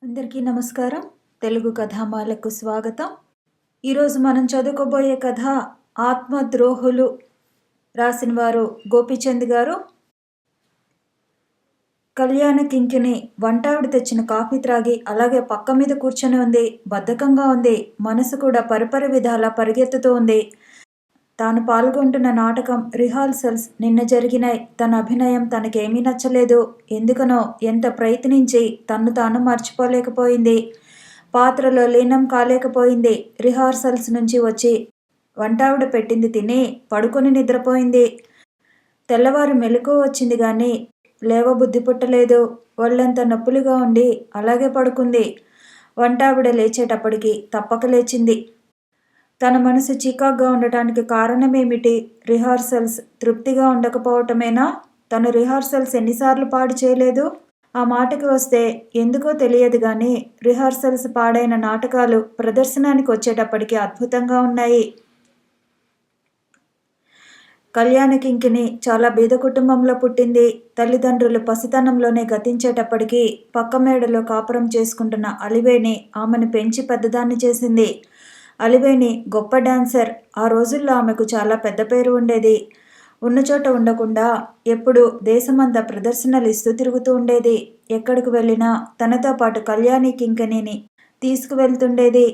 అందరికీ నమస్కారం. తెలుగు కథామాలకు స్వాగతం. ఈరోజు మనం చదువుకోబోయే కథ ఆత్మద్రోహులు. రాసిన వారు గోపీచంద్ గారు. కళ్యాణ కింకిణి వంటావిడ తెచ్చిన కాఫీ త్రాగి అలాగే పక్క మీద కూర్చొని ఉంది. బద్ధకంగా ఉంది. మనసు కూడా పరిపరి విధాలా పరిగెత్తుతూ ఉంది. తాను పాల్గొంటున్న నాటకం రిహార్సల్స్ నిన్న జరిగినాయి. తన అభినయం తనకేమీ నచ్చలేదు. ఎందుకనో ఎంత ప్రయత్నించి తన్ను తాను మర్చిపోలేకపోయింది. పాత్రలో లీనం కాలేకపోయింది. రిహార్సల్స్ నుంచి వచ్చి వంటావిడ పెట్టింది తిని పడుకొని నిద్రపోయింది. తెల్లవారు మెలకువ వచ్చింది గాని లేవబుద్ధి పుట్టలేదు. ఒళ్ళంతా నొప్పులుగా ఉండి అలాగే పడుకుంది. వంటావిడ లేచేటప్పటికి తప్పక లేచింది. తన మనసు చికాగ్గా ఉండటానికి కారణమేమిటి? రిహార్సల్స్ తృప్తిగా ఉండకపోవటమేనా? తను రిహార్సల్స్ ఎన్నిసార్లు పాడు చేయలేదు? ఆ మాటకి వస్తే ఎందుకో తెలియదు గాని రిహార్సల్స్ పాడైన నాటకాలు ప్రదర్శనానికి వచ్చేటప్పటికి అద్భుతంగా ఉన్నాయి. కళ్యాణ కింకిణి చాలా బీద కుటుంబంలో పుట్టింది. తల్లిదండ్రులు పసితనంలోనే గతించేటప్పటికి పక్క మేడలో కాపురం చేసుకుంటున్న అలివేణి ఆమెను పెంచి పెద్దదాన్ని చేసింది. అలివేణి గొప్ప డాన్సర్. ఆ రోజుల్లో ఆమెకు చాలా పెద్ద పేరు ఉండేది. ఉన్నచోట ఉండకుండా ఎప్పుడు దేశమంతా ప్రదర్శనలు ఇస్తూ తిరుగుతూ ఉండేది. ఎక్కడికి వెళ్ళినా తనతో పాటు కళ్యాణి కింకిణిని తీసుకువెళ్తుండేది.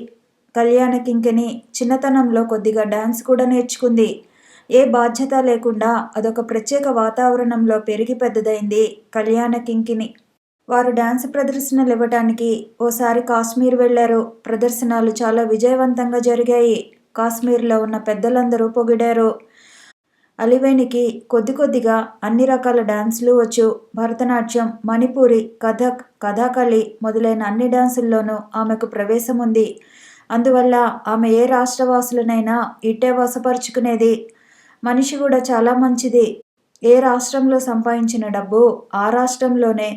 కళ్యాణ కింకిణి చిన్నతనంలో కొద్దిగా డాన్స్ కూడా నేర్చుకుంది. ఏ బాధ్యత లేకుండా అదొక ప్రత్యేక వాతావరణంలో పెరిగి పెద్దదైంది కళ్యాణ కింకిణి. వారు డాన్స్ ప్రదర్శనలు ఇవ్వటానికి ఓసారి కాశ్మీర్ వెళ్లారు. ప్రదర్శనలు చాలా విజయవంతంగా జరిగాయి. కాశ్మీర్లో ఉన్న పెద్దలందరూ పొగిడారు. అలివేణికి కొద్దిగా అన్ని రకాల డాన్సులు వచ్చు. భరతనాట్యం, మణిపూరి, కథక్, కథాకళి మొదలైన అన్ని డాన్సుల్లోనూ ఆమెకు ప్రవేశం ఉంది. అందువల్ల ఆమె ఏ రాష్ట్రవాసులనైనా ఇట్టే వశపరుచుకునేది. మనిషి కూడా చాలా మంచిది. ఏ రాష్ట్రంలో సంపాదించిన డబ్బు ఆ రాష్ట్రంలోనే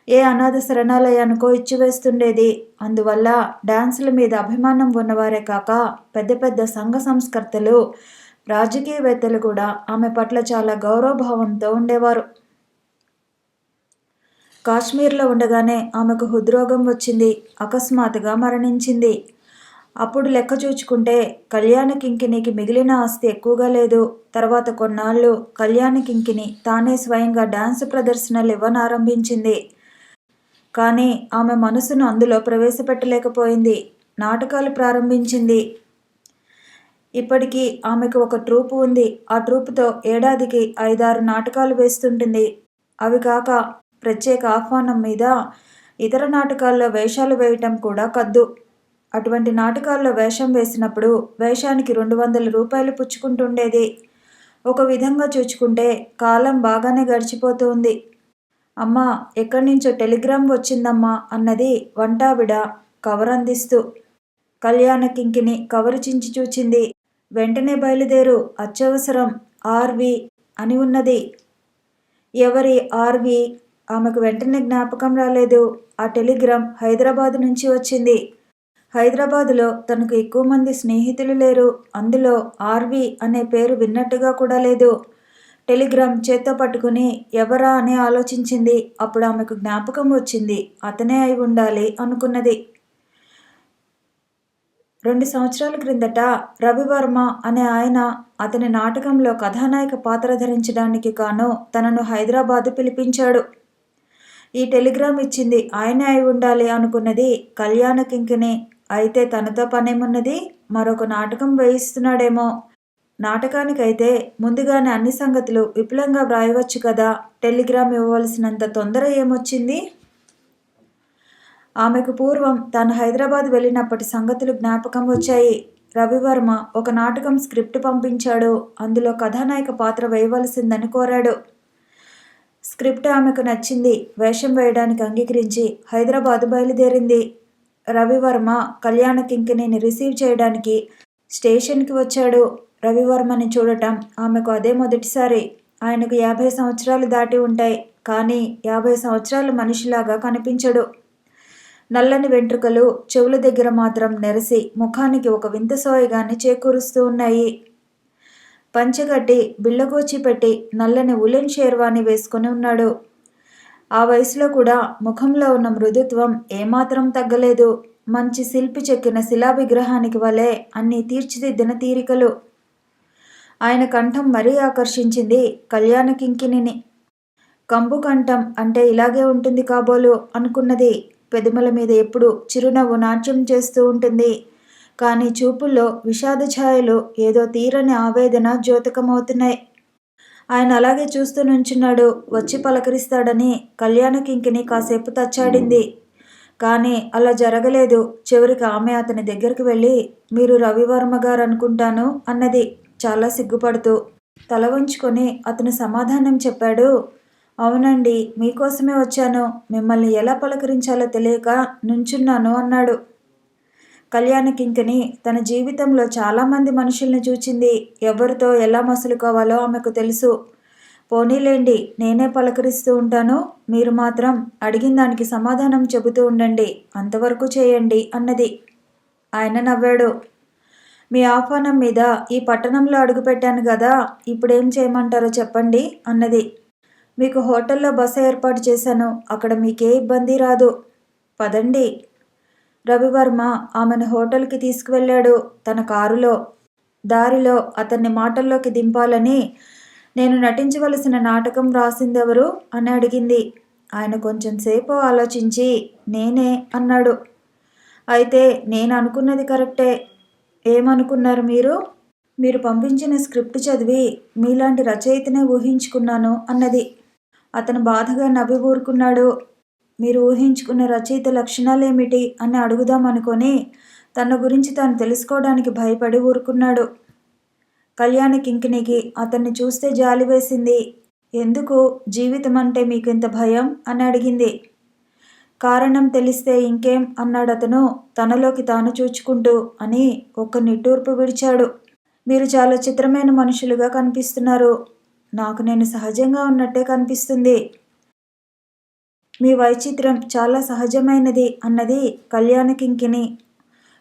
ఏ అనాథ శరణాలయానికో ఇచ్చివేస్తుండేది. అందువల్ల డాన్సుల మీద అభిమానం ఉన్నవారే కాక పెద్ద పెద్ద సంఘ సంస్కర్తలు, రాజకీయవేత్తలు కూడా ఆమె పట్ల చాలా గౌరవభావంతో ఉండేవారు. కాశ్మీర్లో ఉండగానే ఆమెకు హృద్రోగం వచ్చింది. అకస్మాత్తుగా మరణించింది. అప్పుడు లెక్క చూచుకుంటే కళ్యాణ కింకిణికి మిగిలిన ఆస్తి ఎక్కువగా లేదు. తర్వాత కొన్నాళ్ళు కళ్యాణ కింకిణి తానే స్వయంగా డాన్స్ ప్రదర్శనలు ఇవ్వనారంభించింది. కానీ ఆమె మనసును అందులో ప్రవేశపెట్టలేకపోయింది. నాటకాలు ప్రారంభించింది. ఇప్పటికీ ఆమెకు ఒక ట్రూపు ఉంది. ఆ ట్రూపుతో ఏడాదికి 5-6 నాటకాలు వేస్తుంటుంది. అవి కాక ప్రత్యేక ఆహ్వానం మీద ఇతర నాటకాల్లో వేషాలు వేయటం కూడా కద్దు. అటువంటి నాటకాల్లో వేషం వేసినప్పుడు వేషానికి 200 రూపాయలు పుచ్చుకుంటుండేది. ఒక విధంగా చూచుకుంటే కాలం బాగానే గడిచిపోతుంది. అమ్మా, ఎక్కడి నుంచో టెలిగ్రామ్ వచ్చిందమ్మా అన్నది వంటావిడ కవర్ అందిస్తూ. కళ్యాణ కింకిణి కవరు చించి చూచింది. వెంటనే బయలుదేరు, అత్యవసరం, ఆర్వి అని ఉన్నది. ఎవరి ఆర్వి? ఆమెకు వెంటనే జ్ఞాపకం రాలేదు. ఆ టెలిగ్రామ్ హైదరాబాదు నుంచి వచ్చింది. హైదరాబాదులో తనకు ఎక్కువ మంది స్నేహితులు లేరు. అందులో ఆర్వి అనే పేరు విన్నట్టుగా కూడా లేదు. టెలిగ్రామ్ చేత్తో పట్టుకుని ఎవరా అని ఆలోచించింది. అప్పుడు ఆమెకు జ్ఞాపకం వచ్చింది. అతనే అయి ఉండాలి అనుకున్నది. 2 సంవత్సరాల క్రిందట రవివర్మ అనే ఆయన అతని నాటకంలో కథానాయక పాత్ర ధరించడానికి గాను తనను హైదరాబాదు పిలిపించాడు. ఈ టెలిగ్రామ్ ఇచ్చింది ఆయనే అయి ఉండాలి అనుకున్నది కళ్యాణ కింకిణి. అయితే తనతో పనేమున్నది? మరొక నాటకం వేయిస్తున్నాడేమో. నాటకానికైతే ముందుగానే అన్ని సంగతులు విపులంగా వ్రాయవచ్చు కదా. టెలిగ్రామ్ ఇవ్వవలసినంత తొందర ఏమొచ్చింది? ఆమెకు పూర్వం తాను హైదరాబాద్ వెళ్ళినప్పటి సంగతులు జ్ఞాపకం వచ్చాయి. రవివర్మ ఒక నాటకం స్క్రిప్ట్ పంపించాడు. అందులో కథానాయక పాత్ర వేయవలసిందని కోరాడు. స్క్రిప్ట్ ఆమెకు నచ్చింది. వేషం వేయడానికి అంగీకరించి హైదరాబాదు బయలుదేరింది. రవివర్మ కళ్యాణ కింకిణిని రిసీవ్ చేయడానికి స్టేషన్కి వచ్చాడు. రవివర్మని చూడటం ఆమెకు అదే మొదటిసారి. ఆయనకు 50 సంవత్సరాలు దాటి ఉంటాయి. కానీ 50 సంవత్సరాల మనిషిలాగా కనిపించడు. నల్లని వెంట్రుకలు చెవుల దగ్గర మాత్రం నెరసి ముఖానికి ఒక వింత సోయగాన్ని చేకూరుస్తూ ఉన్నాయి. పంచెగట్టి బిళ్ళగోచి పెట్టి నల్లని ఉలెన్ షేర్వాణి వేసుకుని ఉన్నాడు. ఆ వయసులో కూడా ముఖంలో ఉన్న మృదుత్వం ఏమాత్రం తగ్గలేదు. మంచి శిల్పి చెక్కిన శిలా విగ్రహానికి వలె అన్నీ తీర్చిదిద్దిన తీరికలు. ఆయన కంఠం మరీ ఆకర్షించింది కళ్యాణ కింకిణిని. కంబు కంఠం అంటే ఇలాగే ఉంటుంది కాబోలు అనుకున్నది. పెదముల మీద ఎప్పుడు చిరునవ్వు నాట్యం చేస్తూ ఉంటుంది. కానీ చూపుల్లో విషాద ఛాయలు, ఏదో తీరని ఆవేదన ద్యోతకమవుతున్నాయి. ఆయన అలాగే చూస్తూ నుంచున్నాడు. వచ్చి పలకరిస్తాడని కళ్యాణ కింకిణి కాసేపు తచ్చాడింది. కానీ అలా జరగలేదు. చివరికి ఆమె అతని దగ్గరికి వెళ్ళి, మీరు రవివర్మ గారు అనుకుంటాను అన్నది చాలా సిగ్గుపడుతూ. తల వంచుకొని అతను సమాధానం చెప్పాడు. అవునండి, మీకోసమే వచ్చాను. మిమ్మల్ని ఎలా పలకరించాలో తెలియక నుంచున్నాను అన్నాడు. కళ్యాణ కింకిణి తన జీవితంలో చాలామంది మనుషుల్ని చూచింది. ఎవరితో ఎలా మసులుకోవాలో ఆమెకు తెలుసు. పోనీలేండి, నేనే పలకరిస్తూ ఉంటాను. మీరు మాత్రం అడిగిన దానికి సమాధానం చెబుతూ ఉండండి. అంతవరకు చేయండి అన్నది. ఆయన నవ్వాడు. మీ ఆహ్వానం మీద ఈ పట్టణంలో అడుగుపెట్టాను కదా, ఇప్పుడేం చేయమంటారో చెప్పండి అన్నది. మీకు హోటల్లో బస ఏర్పాటు చేశాను. అక్కడ మీకే ఇబ్బంది రాదు. పదండి. రవివర్మ ఆమెను హోటల్కి తీసుకువెళ్ళాడు తన కారులో. దారిలో అతన్ని మాటల్లోకి దింపాలని, నేను నటించవలసిన నాటకం రాసిందెవరు అని అడిగింది. ఆయన కొంచెం సేపు ఆలోచించి నేనే అన్నాడు. అయితే నేను అనుకున్నది కరెక్టే. ఏమనుకున్నారు మీరు? మీరు పంపించిన స్క్రిప్ట్ చదివి మీలాంటి రచయితనే ఊహించుకున్నాను అన్నది. అతను బాధగా నవ్వి ఊరుకున్నాడు. మీరు ఊహించుకున్న రచయిత లక్షణాలేమిటి అని అడుగుదామనుకొని తన గురించి తాను తెలుసుకోవడానికి భయపడి ఊరుకున్నాడు. కళ్యాణ కింకిణికి అతన్ని చూస్తే జాలి వేసింది. ఎందుకు జీవితం అంటే మీకింత భయం అని అడిగింది. కారణం తెలిస్తే ఇంకేం అన్నాడతను తనలోకి తాను చూచుకుంటూ. అని ఒక్క నిట్టూర్పు విడిచాడు. మీరు చాలా చిత్రమైన మనుషులుగా కనిపిస్తున్నారు. నాకు నేను సహజంగా ఉన్నట్టే కనిపిస్తుంది. మీ వైచిత్ర్యం చాలా సహజమైనది అన్నది కళ్యాణ కింకిణి.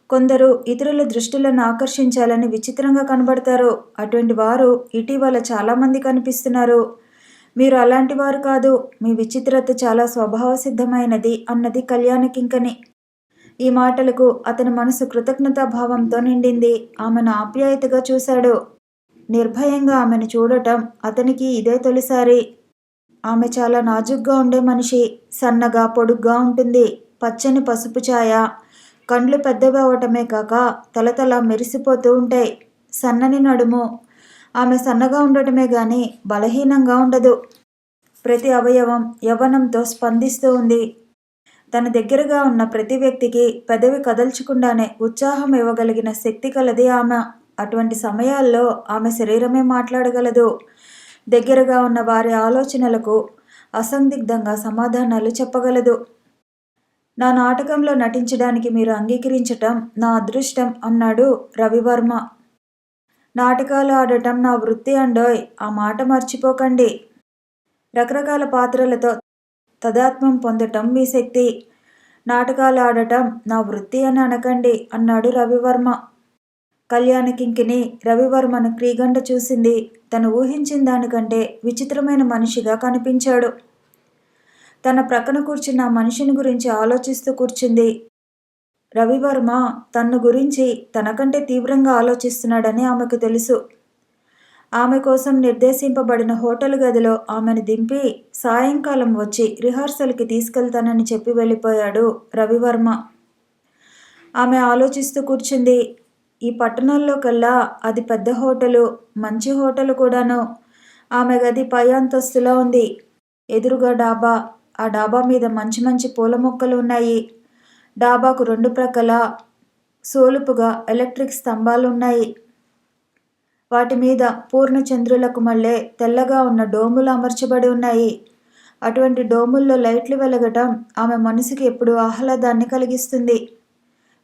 కొందరు ఇతరుల దృష్టిలను ఆకర్షించాలని విచిత్రంగా కనబడతారు. అటువంటి వారు ఇటీవల చాలామంది కనిపిస్తున్నారు. మీరు అలాంటి వారు కాదు. మీ విచిత్రత చాలా స్వభావ సిద్ధమైనది అన్నది కళ్యాణ కింకిణి. ఈ మాటలకు అతని మనసు కృతజ్ఞతాభావంతో నిండింది. ఆమెను ఆప్యాయతగా చూశాడు. నిర్భయంగా ఆమెను చూడటం అతనికి ఇదే తొలిసారి. ఆమె చాలా నాజుగ్గా ఉండే మనిషి. సన్నగా పొడుగ్గా ఉంటుంది. పచ్చని పసుపు ఛాయ. కండ్లు పెద్దవి అవటమే కాక తలతల మెరిసిపోతూ ఉంటాయి. సన్నని నడుము. ఆమె సన్నగా ఉండటమే గాని బలహీనంగా ఉండదు. ప్రతి అవయవం యవ్వనంతో స్పందిస్తూ ఉంది. తన దగ్గరగా ఉన్న ప్రతి వ్యక్తికి పెదవి కదల్చకుండానే ఉత్సాహం ఇవ్వగలిగిన శక్తి కలది ఆమె. అటువంటి సమయాల్లో ఆమె శరీరమే మాట్లాడగలదు. దగ్గరగా ఉన్న వారి ఆలోచనలకు అసందిగ్ధంగా సమాధానాలు చెప్పగలదు. నా నాటకంలో నటించడానికి మీరు అంగీకరించటం నా అదృష్టం అన్నాడు రవివర్మ. నాటకాలు ఆడటం నా వృత్తి అండోయ్, ఆ మాట మర్చిపోకండి. రకరకాల పాత్రలతో తదాత్మ్యం పొందటం మీ శక్తి. నాటకాలు ఆడటం నా వృత్తి అని అనకండి అన్నాడు రవివర్మ. కళ్యాణ కింకిణి రవివర్మను క్రీగంట చూసింది. తను ఊహించిన దానికంటే విచిత్రమైన మనిషిగా కనిపించాడు. తన ప్రక్కన కూర్చున్న మనిషిని గురించి ఆలోచిస్తూ కూర్చుంది. రవివర్మ తన్ను గురించి తనకంటే తీవ్రంగా ఆలోచిస్తున్నాడని ఆమెకు తెలుసు. ఆమె కోసం నిర్దేశింపబడిన హోటల్ గదిలో ఆమెను దింపి సాయంకాలం వచ్చి రిహార్సల్కి తీసుకెళ్తానని చెప్పి వెళ్ళిపోయాడు రవివర్మ. ఆమె ఆలోచిస్తూ కూర్చుంది. ఈ పట్టణంలో కల్లా అది పెద్ద హోటలు, మంచి హోటలు కూడాను. ఆమె గది పై అంతస్తులో ఉంది. ఎదురుగా డాబా. ఆ డాబా మీద మంచి మంచి పూల మొక్కలు ఉన్నాయి. డాబాకు రెండు ప్రక్కల సోలుపుగా ఎలక్ట్రిక్ స్తంభాలు ఉన్నాయి. వాటి మీద పూర్ణచంద్రులకు మళ్ళే తెల్లగా ఉన్న డోములు అమర్చబడి ఉన్నాయి. అటువంటి డోముల్లో లైట్లు వెలగటం ఆమె మనసుకి ఎప్పుడూ ఆహ్లాదాన్ని కలిగిస్తుంది.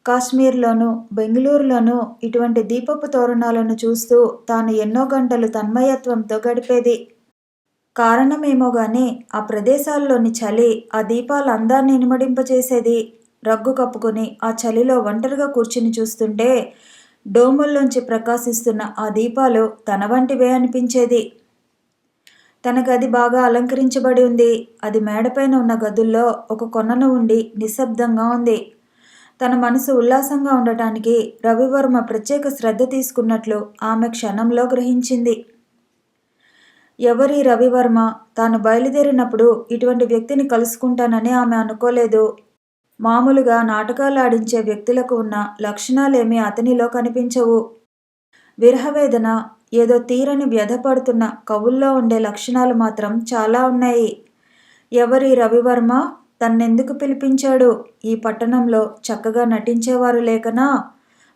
కాశ్మీర్లోనూ బెంగళూరులోనూ ఇటువంటి దీపపు తోరణాలను చూస్తూ తాను ఎన్నో గంటలు తన్మయత్వంతో గడిపేది. కారణమేమో గాని ఆ ప్రదేశాల్లోని చలి ఆ దీపాల అందాన్ని ఇనుమడింపచేసేది. రగ్గు కప్పుకొని ఆ చలిలో ఒంటరిగా కూర్చుని చూస్తుంటే డోముల్లోంచి ప్రకాశిస్తున్న ఆ దీపాలు తన వంటివే అనిపించేది. తన గది బాగా అలంకరించబడి ఉంది. అది మేడపైన ఉన్న గదుల్లో ఒక కొనను ఉండి నిశ్శబ్దంగా ఉంది. తన మనసు ఉల్లాసంగా ఉండటానికి రవివర్మ ప్రత్యేక శ్రద్ధ తీసుకున్నట్లు ఆమె క్షణంలో గ్రహించింది. ఎవరి రవివర్మ? తాను బయలుదేరినప్పుడు ఇటువంటి వ్యక్తిని కలుసుకుంటానని ఆమె అనుకోలేదు. మామూలుగా నాటకాలు ఆడించే వ్యక్తులకు ఉన్న లక్షణాలేమీ అతనిలో కనిపించవు. విరహవేదన, ఏదో తీరని వ్యధపడుతున్న కవుల్లో ఉండే లక్షణాలు మాత్రం చాలా ఉన్నాయి. ఎవరి రవివర్మ? తన్నెందుకు పిలిపించాడు? ఈ పట్టణంలో చక్కగా నటించేవారు లేకనా?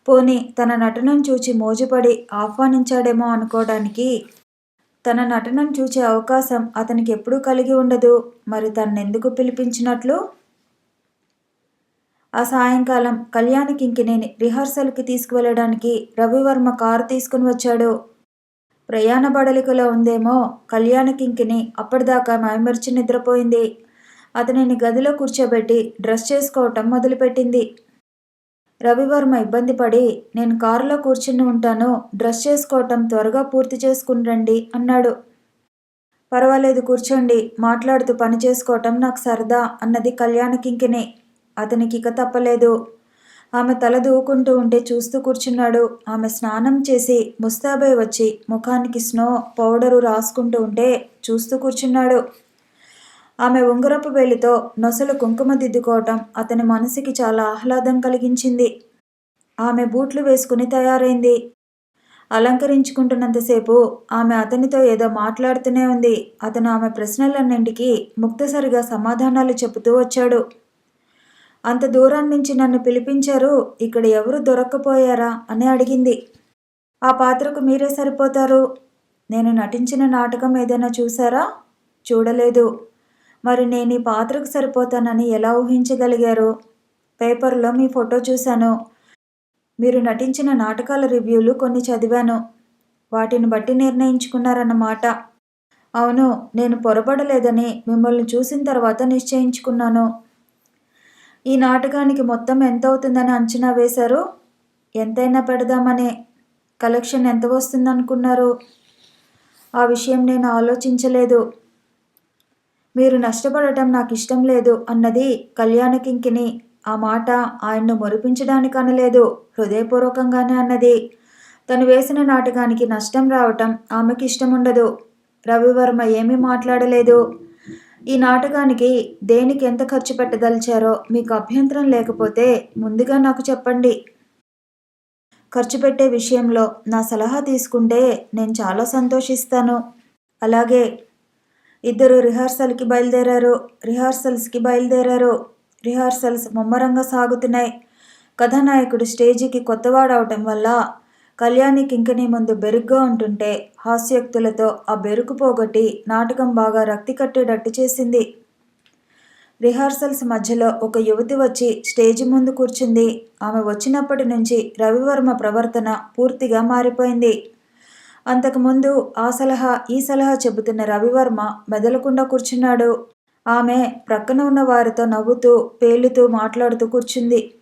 పోనీ తన నటనను చూచి మోజుపడి ఆహ్వానించాడేమో అనుకోవడానికి. తన నటనను చూచే అవకాశం అతనికి ఎప్పుడూ కలిగి ఉండదు. మరి తన్నెందుకు పిలిపించినట్లు? ఆ సాయంకాలం కళ్యాణకింకిని రిహార్సల్కి తీసుకువెళ్ళడానికి రవివర్మ కారు తీసుకుని వచ్చాడు. ప్రయాణ బడలికలో ఉందేమో కళ్యాణకింకిని అప్పటిదాకా మైమరిచి నిద్రపోయింది. అతనిని గదిలో కూర్చోబెట్టి డ్రెస్ చేసుకోవటం మొదలుపెట్టింది. రవివర్మ ఇబ్బంది పడి, నేను కారులో కూర్చుని ఉంటాను, డ్రెస్ చేసుకోవటం త్వరగా పూర్తి చేసుకుని రండి అన్నాడు. పర్వాలేదు కూర్చోండి, మాట్లాడుతూ పని చేసుకోవటం నాకు సరదా అన్నది కళ్యాణకింకిని. అతనికి ఇక తప్పలేదు. ఆమె తల దూకుంటూ ఉంటే చూస్తూ కూర్చున్నాడు. ఆమె స్నానం చేసి ముస్తాబై వచ్చి ముఖానికి స్నో పౌడరు రాసుకుంటూ ఉంటే చూస్తూ కూర్చున్నాడు. ఆమె ఉంగరపు వేలితో నొసలు కుంకుమ దిద్దుకోవటం అతని మనసుకి చాలా ఆహ్లాదం కలిగించింది. ఆమె బూట్లు వేసుకుని తయారైంది. అలంకరించుకుంటున్నంతసేపు ఆమె అతనితో ఏదో మాట్లాడుతూనే ఉంది. అతను ఆమె ప్రశ్నలన్నింటికీ ముక్తసరిగా సమాధానాలు చెబుతూ వచ్చాడు. అంత దూరం నుంచి నన్ను పిలిపించారు, ఇక్కడ ఎవరు దొరక్కపోయారా అని అడిగింది. ఆ పాత్రకు మీరే సరిపోతారు. నేను నటించిన నాటకం ఏదైనా చూసారా? చూడలేదు. మరి నేను ఈ పాత్రకు సరిపోతానని ఎలా ఊహించగలిగారు? పేపర్లో మీ ఫోటో చూశాను. మీరు నటించిన నాటకాల రివ్యూలు కొన్ని చదివాను. వాటిని బట్టి నిర్ణయించుకున్నారన్నమాట. అవును, నేను పొరపడలేదని మిమ్మల్ని చూసిన తర్వాత నిశ్చయించుకున్నాను. ఈ నాటకానికి మొత్తం ఎంత అవుతుందని అంచనా వేశారు? ఎంతైనా పెడదామనే. కలెక్షన్ ఎంత వస్తుందనుకున్నారు? ఆ విషయం నేను ఆలోచించలేదు. మీరు నష్టపడటం నాకు ఇష్టం లేదు అన్నది కళ్యాణకింకిని. ఆ మాట ఆయన్ను మురిపించడానికి అనలేదు, హృదయపూర్వకంగానే అన్నది. తను వేసిన నాటకానికి నష్టం రావటం ఆమెకి ఇష్టముండదు. రవివర్మ ఏమీ మాట్లాడలేదు. ఈ నాటకానికి దేనికి ఎంత ఖర్చు పెట్టదలిచారో మీకు అభ్యంతరం లేకపోతే ముందుగా నాకు చెప్పండి. ఖర్చు పెట్టే విషయంలో నా సలహా తీసుకుంటే నేను చాలా సంతోషిస్తాను. అలాగే. ఇద్దరు రిహార్సల్స్కి బయలుదేరారు. రిహార్సల్స్ ముమ్మరంగా సాగుతున్నాయి. కథానాయకుడు స్టేజీకి కొత్తవాడవటం వల్ల కళ్యాణకింకిని ముందు బెరుగ్గా ఉంటుంటే హాస్యోక్తులతో ఆ బెరుకు పోగొట్టి నాటకం బాగా రక్తి కట్టేటట్టు చేసింది. రిహార్సల్స్ మధ్యలో ఒక యువతి వచ్చి స్టేజి ముందు కూర్చుంది. ఆమె వచ్చినప్పటి నుంచి రవివర్మ ప్రవర్తన పూర్తిగా మారిపోయింది. అంతకుముందు ఆ సలహా ఈ సలహా చెబుతున్న రవివర్మ మెదలకుండా కూర్చున్నాడు. ఆమె ప్రక్కన ఉన్న వారితో నవ్వుతూ పేలుతూ మాట్లాడుతూ కూర్చుంది.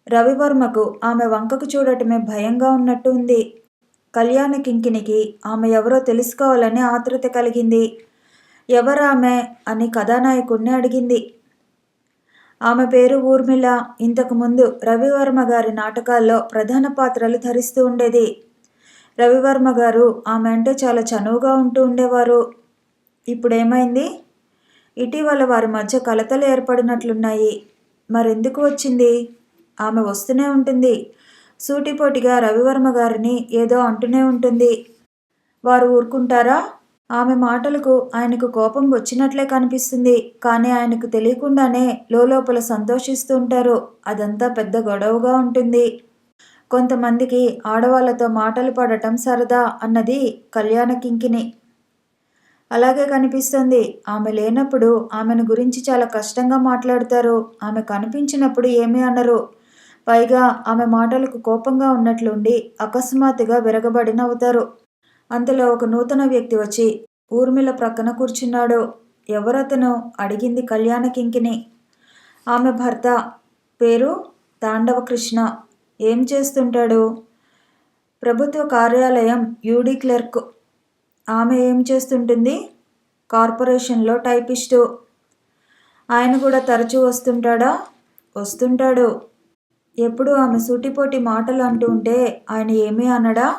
రవివర్మకు ఆమె వంకకు చూడటమే భయంగా ఉన్నట్టు ఉంది. కళ్యాణకింకినికి ఆమె ఎవరో తెలుసుకోవాలని ఆతృత కలిగింది. ఎవరామె అని కథానాయకుడిని అడిగింది. ఆమె పేరు ఊర్మిళ. ఇంతకుముందు రవివర్మ గారి నాటకాల్లో ప్రధాన పాత్రలు ధరిస్తూ ఉండేది. రవివర్మ గారు ఆమె అంటే చాలా చనువుగా ఉంటూ ఉండేవారు. ఇప్పుడేమైంది? ఇటీవల వారి మధ్య కలతలు ఏర్పడినట్లున్నాయి. మరెందుకు వచ్చింది? ఆమె వస్తూనే ఉంటుంది. సూటిపోటిగా రవివర్మ గారిని ఏదో అంటూనే ఉంటుంది. వారు ఊరుకుంటారా? ఆమె మాటలకు ఆయనకు కోపం వచ్చినట్లే కనిపిస్తుంది. కానీ ఆయనకు తెలియకుండానే లోపల సంతోషిస్తూ ఉంటారు. అదంతా పెద్ద గొడవగా ఉంటుంది. కొంతమందికి ఆడవాళ్లతో మాటలు పడటం సరదా అన్నది కళ్యాణకింకిని. అలాగే కనిపిస్తుంది. ఆమె లేనప్పుడు ఆమెను గురించి చాలా కష్టంగా మాట్లాడతారు. ఆమె కనిపించినప్పుడు ఏమీ అనరు. పైగా ఆమె మాటలకు కోపంగా ఉన్నట్లుండి అకస్మాత్తుగా విరగబడి నవ్వుతారు. అంతలో ఒక నూతన వ్యక్తి వచ్చి ఊర్మిళ ప్రక్కన కూర్చున్నాడు. ఎవరతను? అడిగింది కళ్యాణకింకిని. ఆమె భర్త. పేరు తాండవకృష్ణ. ఏం చేస్తుంటాడు? ప్రభుత్వ కార్యాలయం యూడీ క్లర్క్. ఆమె ఏం చేస్తుంటుంది? కార్పొరేషన్లో టైపిస్టు. ఆయన కూడా తరచూ వస్తుంటాడా? వస్తుంటాడు. ఎప్పుడు ఆమె సూటిపోటి మాటలు అంటూ ఉంటే ఆయన ఏమీ అనడా?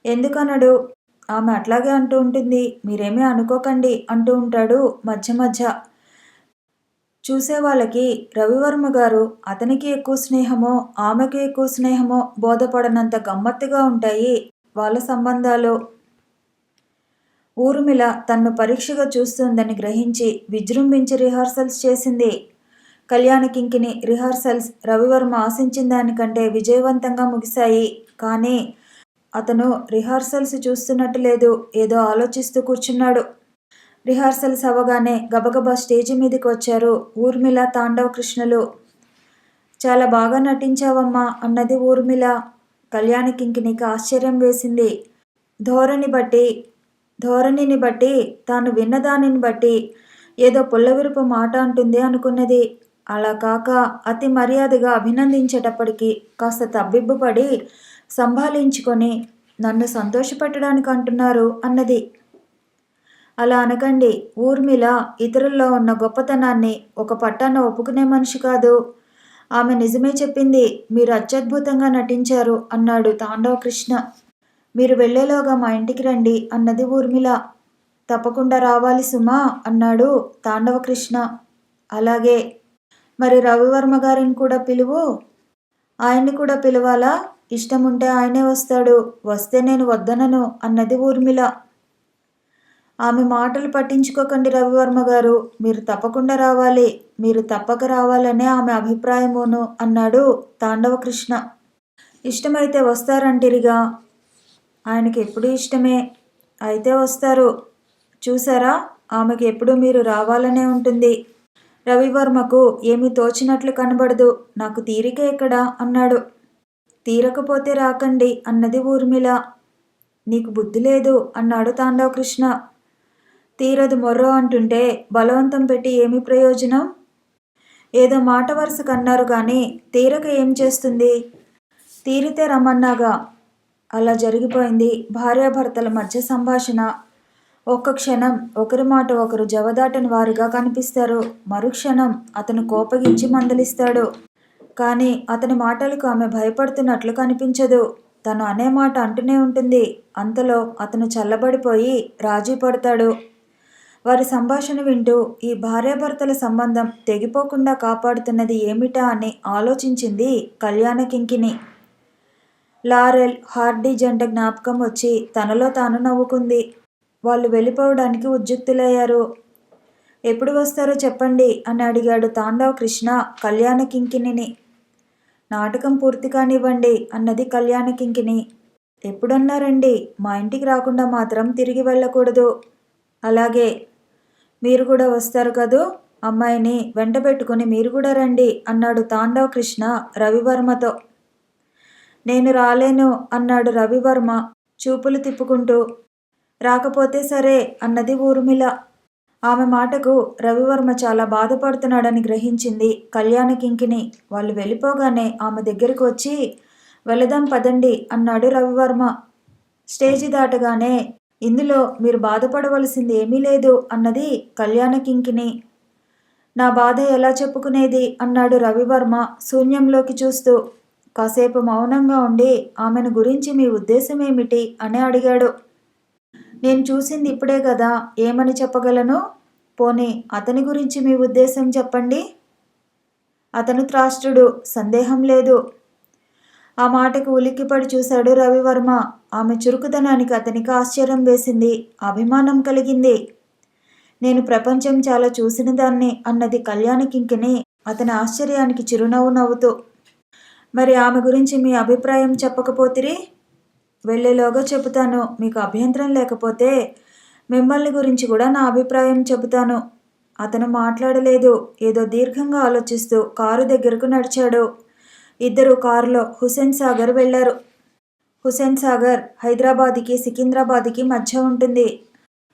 ఎందుకనడు? ఆమె అట్లాగే అంటూ ఉంటుంది. మీరేమీ అనుకోకండి అంటూ ఉంటాడు మధ్య మధ్య. చూసేవాళ్ళకి రవివర్మ గారు అతనికి ఎక్కువ స్నేహమో ఆమెకు ఎక్కువ స్నేహమో బోధపడనంత గమ్మత్తుగా ఉంటాయి వాళ్ళ సంబంధాలు. ఊర్మిళ తన్ను పరీక్షగా చూస్తుందని గ్రహించి విజృంభించి రిహార్సల్స్ చేసింది. కళ్యాణకింకిని రిహార్సల్స్ రవివర్మ ఆశించిన దానికంటే విజయవంతంగా ముగిశాయి. కానీ అతను రిహార్సల్స్ చూస్తున్నట్టు లేదు, ఏదో ఆలోచిస్తూ కూర్చున్నాడు. రిహార్సల్స్ అవ్వగానే గబగబా స్టేజి మీదకి వచ్చారు ఊర్మిళ, తాండవ కృష్ణలు. చాలా బాగా నటించావమ్మా అన్నది ఊర్మిళ. కళ్యాణకింకినికి ఆశ్చర్యం వేసింది. ధోరణిని బట్టి తాను విన్నదానిని బట్టి ఏదో పుల్లవిరుపు మాట అంటుంది అనుకున్నది. అలా కాక అతి మర్యాదగా అభినందించేటప్పటికి కాస్త తబ్బిబ్బుపడి సంభాళించుకొని నన్ను సంతోషపెట్టడానికి అంటున్నారు అన్నది. అలా అనకండి. ఊర్మిళ ఇతరుల్లో ఉన్న గొప్పతనాన్ని ఒక పట్టాన ఒప్పుకునే మనిషి కాదు. ఆమె నిజమే చెప్పింది. మీరు అత్యద్భుతంగా నటించారు అన్నాడు తాండవ కృష్ణ. మీరు వెళ్లేలోగా మా ఇంటికి రండి అన్నది ఊర్మిళ. తప్పకుండా రావాలి సుమా అన్నాడు తాండవ కృష్ణ. అలాగే. మరి రవివర్మ గారిని కూడా పిలువు. ఆయన్ని కూడా పిలవాలా? ఇష్టముంటే ఆయనే వస్తాడు. వస్తే నేను వద్దనను అన్నది ఊర్మిళ. ఆమె మాటలు పట్టించుకోకండి రవివర్మ గారు. మీరు తప్పకుండా రావాలి. మీరు తప్పక రావాలనే ఆమె అభిప్రాయమును అన్నాడు తాండవ కృష్ణ. ఇష్టమైతే వస్తారంటిరిగా. ఆయనకి ఎప్పుడూ ఇష్టమే. అయితే వస్తారు. చూసారా, ఆమెకి ఎప్పుడూ మీరు రావాలనే ఉంటుంది. రవివర్మకు ఏమీ తోచినట్లు కనబడదు. నాకు తీరిక ఎక్కడా అన్నాడు. తీరకపోతే రాకండి అన్నది ఊర్మిళ. నీకు బుద్ధి లేదు అన్నాడు తాండవ కృష్ణ. తీరదు మొర్రో అంటుంటే బలవంతం పెట్టి ఏమి ప్రయోజనం? ఏదో మాట వరుసకు అన్నారు కానీ తీరక ఏం చేస్తుంది? తీరితే రమ్మన్నాగా. అలా జరిగిపోయింది భార్యాభర్తల మధ్య సంభాషణ. ఒక్క క్షణం ఒకరి మాట ఒకరు జవదాటని వారుగా కనిపిస్తారు. మరుక్షణం అతను కోపగించి మందలిస్తాడు. కానీ అతని మాటలకు ఆమె భయపడుతున్నట్లు కనిపించదు. తను అనే మాట అంటూనే ఉంటుంది. అంతలో అతను చల్లబడిపోయి రాజీ పడతాడు. వారి సంభాషణ వింటూ ఈ భార్యాభర్తల సంబంధం తెగిపోకుండా కాపాడుతున్నది ఏమిటా అని ఆలోచించింది కళ్యాణకింకిని. లారెల్, హార్డీ జంట జ్ఞాపకం వచ్చి తనలో తాను నవ్వుకుంది. వాళ్ళు వెళ్ళిపోవడానికి ఉద్యుక్తులయ్యారు. ఎప్పుడు వస్తారో చెప్పండి అని అడిగాడు తాండవ కృష్ణ కళ్యాణకింకిని. నాటకం పూర్తి కానివ్వండి అన్నది కళ్యాణకింకిని. ఎప్పుడన్నారండి? మా ఇంటికి రాకుండా మాత్రం తిరిగి వెళ్ళకూడదు. అలాగే. మీరు కూడా వస్తారు కదూ? అమ్మాయిని వెంటబెట్టుకుని మీరు కూడా రండి అన్నాడు తాండవ కృష్ణ రవివర్మతో. నేను రాలేను అన్నాడు రవివర్మ చూపులు తిప్పుకుంటూ. రాకపోతే సరే అన్నది ఊర్మిళ. ఆమె మాటకు రవివర్మ చాలా బాధపడుతున్నాడని గ్రహించింది కళ్యాణకింకిని. వాళ్ళు వెళ్ళిపోగానే ఆమె దగ్గరకు వచ్చి వెళదాం పదండి అన్నాడు రవివర్మ. స్టేజి దాటగానే ఇందులో మీరు బాధపడవలసింది ఏమీ లేదు అన్నది కళ్యాణకింకిని. నా బాధ ఎలా చెప్పుకునేది అన్నాడు రవివర్మ శూన్యంలోకి చూస్తూ. కాసేపు మౌనంగా ఉండి ఆమెను గురించి మీ ఉద్దేశం ఏమిటి అని అడిగాడు. నేను చూసింది ఇప్పుడే కదా, ఏమని చెప్పగలను? పోనీ అతని గురించి మీ ఉద్దేశం చెప్పండి. అతను త్రాష్ట్రుడు, సందేహం లేదు. ఆ మాటకు ఉలిక్కిపడి చూశాడు రవివర్మ. ఆమె చురుకుదనానికి అతనికి ఆశ్చర్యం వేసింది, అభిమానం కలిగింది. నేను ప్రపంచం చాలా చూసిన దాన్ని అన్నది కళ్యాణకింకిని అతని ఆశ్చర్యానికి చిరునవ్వు నవ్వుతూ. మరి ఆమె గురించి మీ అభిప్రాయం చెప్పకపోతిరి? వెళ్ళేలోగా చెబుతాను. మీకు అభ్యంతరం లేకపోతే మిమ్మల్ని గురించి కూడా నా అభిప్రాయం చెబుతాను. అతను మాట్లాడలేదు. ఏదో దీర్ఘంగా ఆలోచిస్తూ కారు దగ్గరకు నడిచాడు. ఇద్దరు కారులో హుసేన్ సాగర్ వెళ్లారు. హుసేన్ సాగర్ హైదరాబాద్కి సికింద్రాబాద్కి మధ్య ఉంటుంది.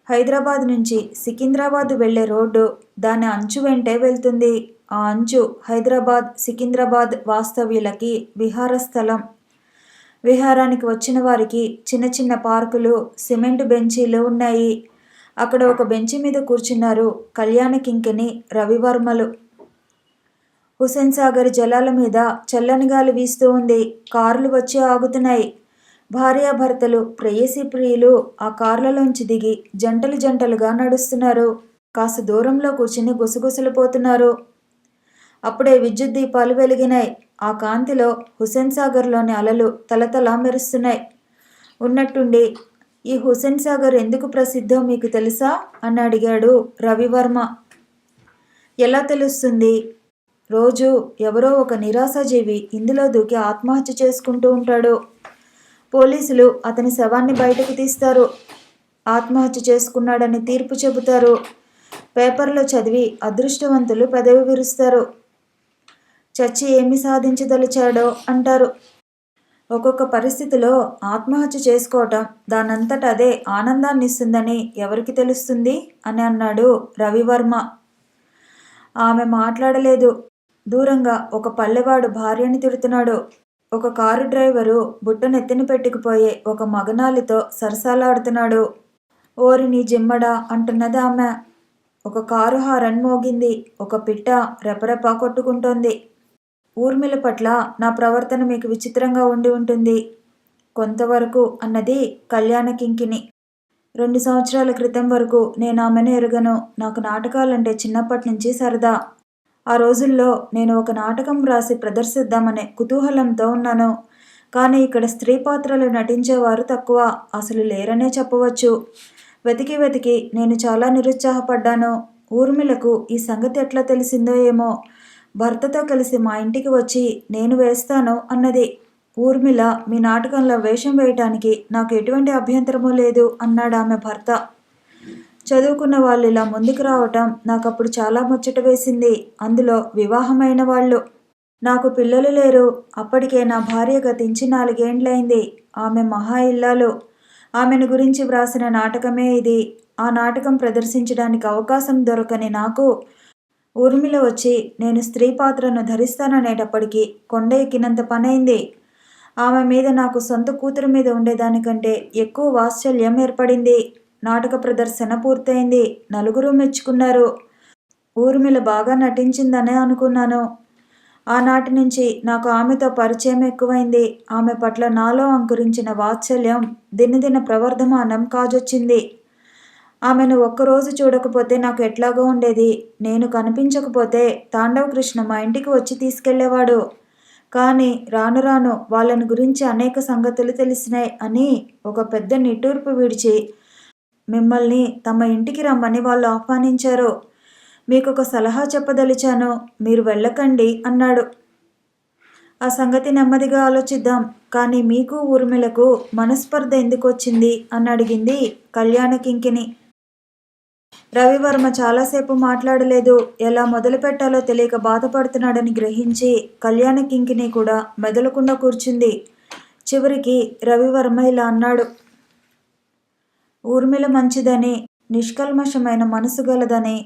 హైదరాబాద్ నుంచి సికింద్రాబాద్ వెళ్లే రోడ్డు దాని అంచు వెంటే వెళ్తుంది. ఆ అంచు హైదరాబాద్ సికింద్రాబాద్ వాస్తవ్యులకి విహార స్థలం. విహారానికి వచ్చిన వారికి చిన్న చిన్న పార్కులు, సిమెంట్ బెంచీలు ఉన్నాయి. అక్కడ ఒక బెంచి మీద కూర్చున్నారు కళ్యాణ కింకిణి రవివర్మలు. హుసేన్ సాగర్ జలాల మీద చల్లని గాలి వీస్తూ ఉంది. కార్లు వచ్చి ఆగుతున్నాయి. భార్యాభర్తలు, ప్రేయసీ ప్రియులు ఆ కార్లలోంచి దిగి జంటలు జంటలుగా నడుస్తున్నారు. కాస్త దూరంలో కూర్చుని గుసగుసలు పోతున్నారు. అప్పుడే విద్యుత్ దీపాలు వెలిగినాయి. ఆ కాంతిలో హుసేన్ సాగర్లోని అలలు తలతలా మెరుస్తున్నాయి. ఉన్నట్టుండి, ఈ హుసేన్ సాగర్ ఎందుకు ప్రసిద్ధో మీకు తెలుసా అని అడిగాడు రవివర్మ. ఎలా తెలుస్తుంది? రోజు ఎవరో ఒక నిరాశాజీవి ఇందులో దూకి ఆత్మహత్య చేసుకుంటూ ఉంటాడు. పోలీసులు అతని శవాన్ని బయటకు తీస్తారు. ఆత్మహత్య చేసుకున్నాడని తీర్పు చెబుతారు. పేపర్లో చదివి అదృష్టవంతులు పెదవి విరుస్తారు. చచ్చి ఏమి సాధించదలిచాడో అంటారు. ఒక్కొక్క పరిస్థితిలో ఆత్మహత్య చేసుకోవటం దానంతట అదే ఆనందాన్ని ఇస్తుందని ఎవరికి తెలుస్తుంది అని అన్నాడు రవివర్మ. ఆమె మాట్లాడలేదు. దూరంగా ఒక పల్లెవాడు భార్యని తిడుతున్నాడు. ఒక కారు డ్రైవరు బుట్టనెత్తిన పెట్టుకుపోయే ఒక మగనాలితో సరసాలాడుతున్నాడు. ఓరి నీ జిమ్మడా అంటున్నది ఆమె. ఒక కారు హారన్ మోగింది. ఒక పిట్ట రెపరెప కొట్టుకుంటోంది. ఊర్మిళ పట్ల నా ప్రవర్తన మీకు విచిత్రంగా ఉండి ఉంటుంది కొంతవరకు అన్నది కళ్యాణ కింకిణి. 2 సంవత్సరాల క్రితం వరకు నేను ఆమెను ఎరుగను. నాకు నాటకాలంటే చిన్నప్పటి నుంచి సరదా. ఆ రోజుల్లో నేను ఒక నాటకం రాసి ప్రదర్శిద్దామనే కుతూహలంతో ఉన్నాను. కానీ ఇక్కడ స్త్రీ పాత్రలు నటించేవారు తక్కువ, అసలు లేరనే చెప్పవచ్చు. వెతికి వెతికి నేను చాలా నిరుత్సాహపడ్డాను. ఊర్మిళకు ఈ సంగతి ఎట్లా తెలిసిందో ఏమో. భర్తతో కలిసి మా ఇంటికి వచ్చి నేను వేస్తాను అన్నది. ఊర్మిళ మీ నాటకంలో వేషం వేయటానికి నాకు ఎటువంటి అభ్యంతరమూ లేదు అన్నాడు ఆమె భర్త. చదువుకున్న వాళ్ళు ఇలా ముందుకు రావటం నాకప్పుడు చాలా ముచ్చట వేసింది. అందులో వివాహమైన వాళ్ళు. నాకు పిల్లలు లేరు. అప్పటికే నా భార్య గతించి 4 ఏండ్లైంది. ఆమె మహా ఇల్లాలు. ఆమెను గురించి వ్రాసిన నాటకమే ఇది. ఆ నాటకం ప్రదర్శించడానికి అవకాశం దొరకని నాకు ఊర్మిళ వచ్చి నేను స్త్రీ పాత్రను ధరిస్తాననేటప్పటికీ కొండ ఎక్కినంత పనైంది. ఆమె మీద నాకు సొంత కూతురు మీద ఉండేదానికంటే ఎక్కువ వాత్సల్యం ఏర్పడింది. నాటక ప్రదర్శన పూర్తయింది. నలుగురు మెచ్చుకున్నారు. ఊర్మిళ బాగా నటించిందనే అనుకున్నాను. ఆనాటి నుంచి నాకు ఆమెతో పరిచయం ఎక్కువైంది. ఆమె పట్ల నాలో అంకురించిన వాత్సల్యం దినదిన ప్రవర్ధమానం కాజొచ్చింది. ఆమెను ఒక్కరోజు చూడకపోతే నాకు ఎట్లాగో ఉండేది. నేను కనిపించకపోతే తాండవ కృష్ణ మా ఇంటికి వచ్చి తీసుకెళ్లేవాడు. కానీ రాను రాను వాళ్ళని గురించి అనేక సంగతులు తెలిసినాయి అని ఒక పెద్ద నిట్టూర్పు విడిచి మిమ్మల్ని తమ ఇంటికి రమ్మని వాళ్ళు ఆహ్వానించారు. మీకొక సలహా చెప్పదలిచాను. మీరు వెళ్ళకండి అన్నాడు. ఆ సంగతి నెమ్మదిగా ఆలోచిద్దాం. కానీ మీకు ఊర్మిళకు మనస్పర్ధ ఎందుకు వచ్చింది అని అడిగింది కళ్యాణ కింకిణి. రవివర్మ చాలాసేపు మాట్లాడలేదు. ఎలా మొదలు పెట్టాలో తెలియక బాధపడుతున్నాడని గ్రహించి కళ్యాణ కింకిణి కూడా మెదలకుండా కూర్చుంది. చివరికి రవివర్మ ఇలా అన్నాడు. ఊర్మిళ మంచిదని, నిష్కల్మషమైన మనసు గలదని,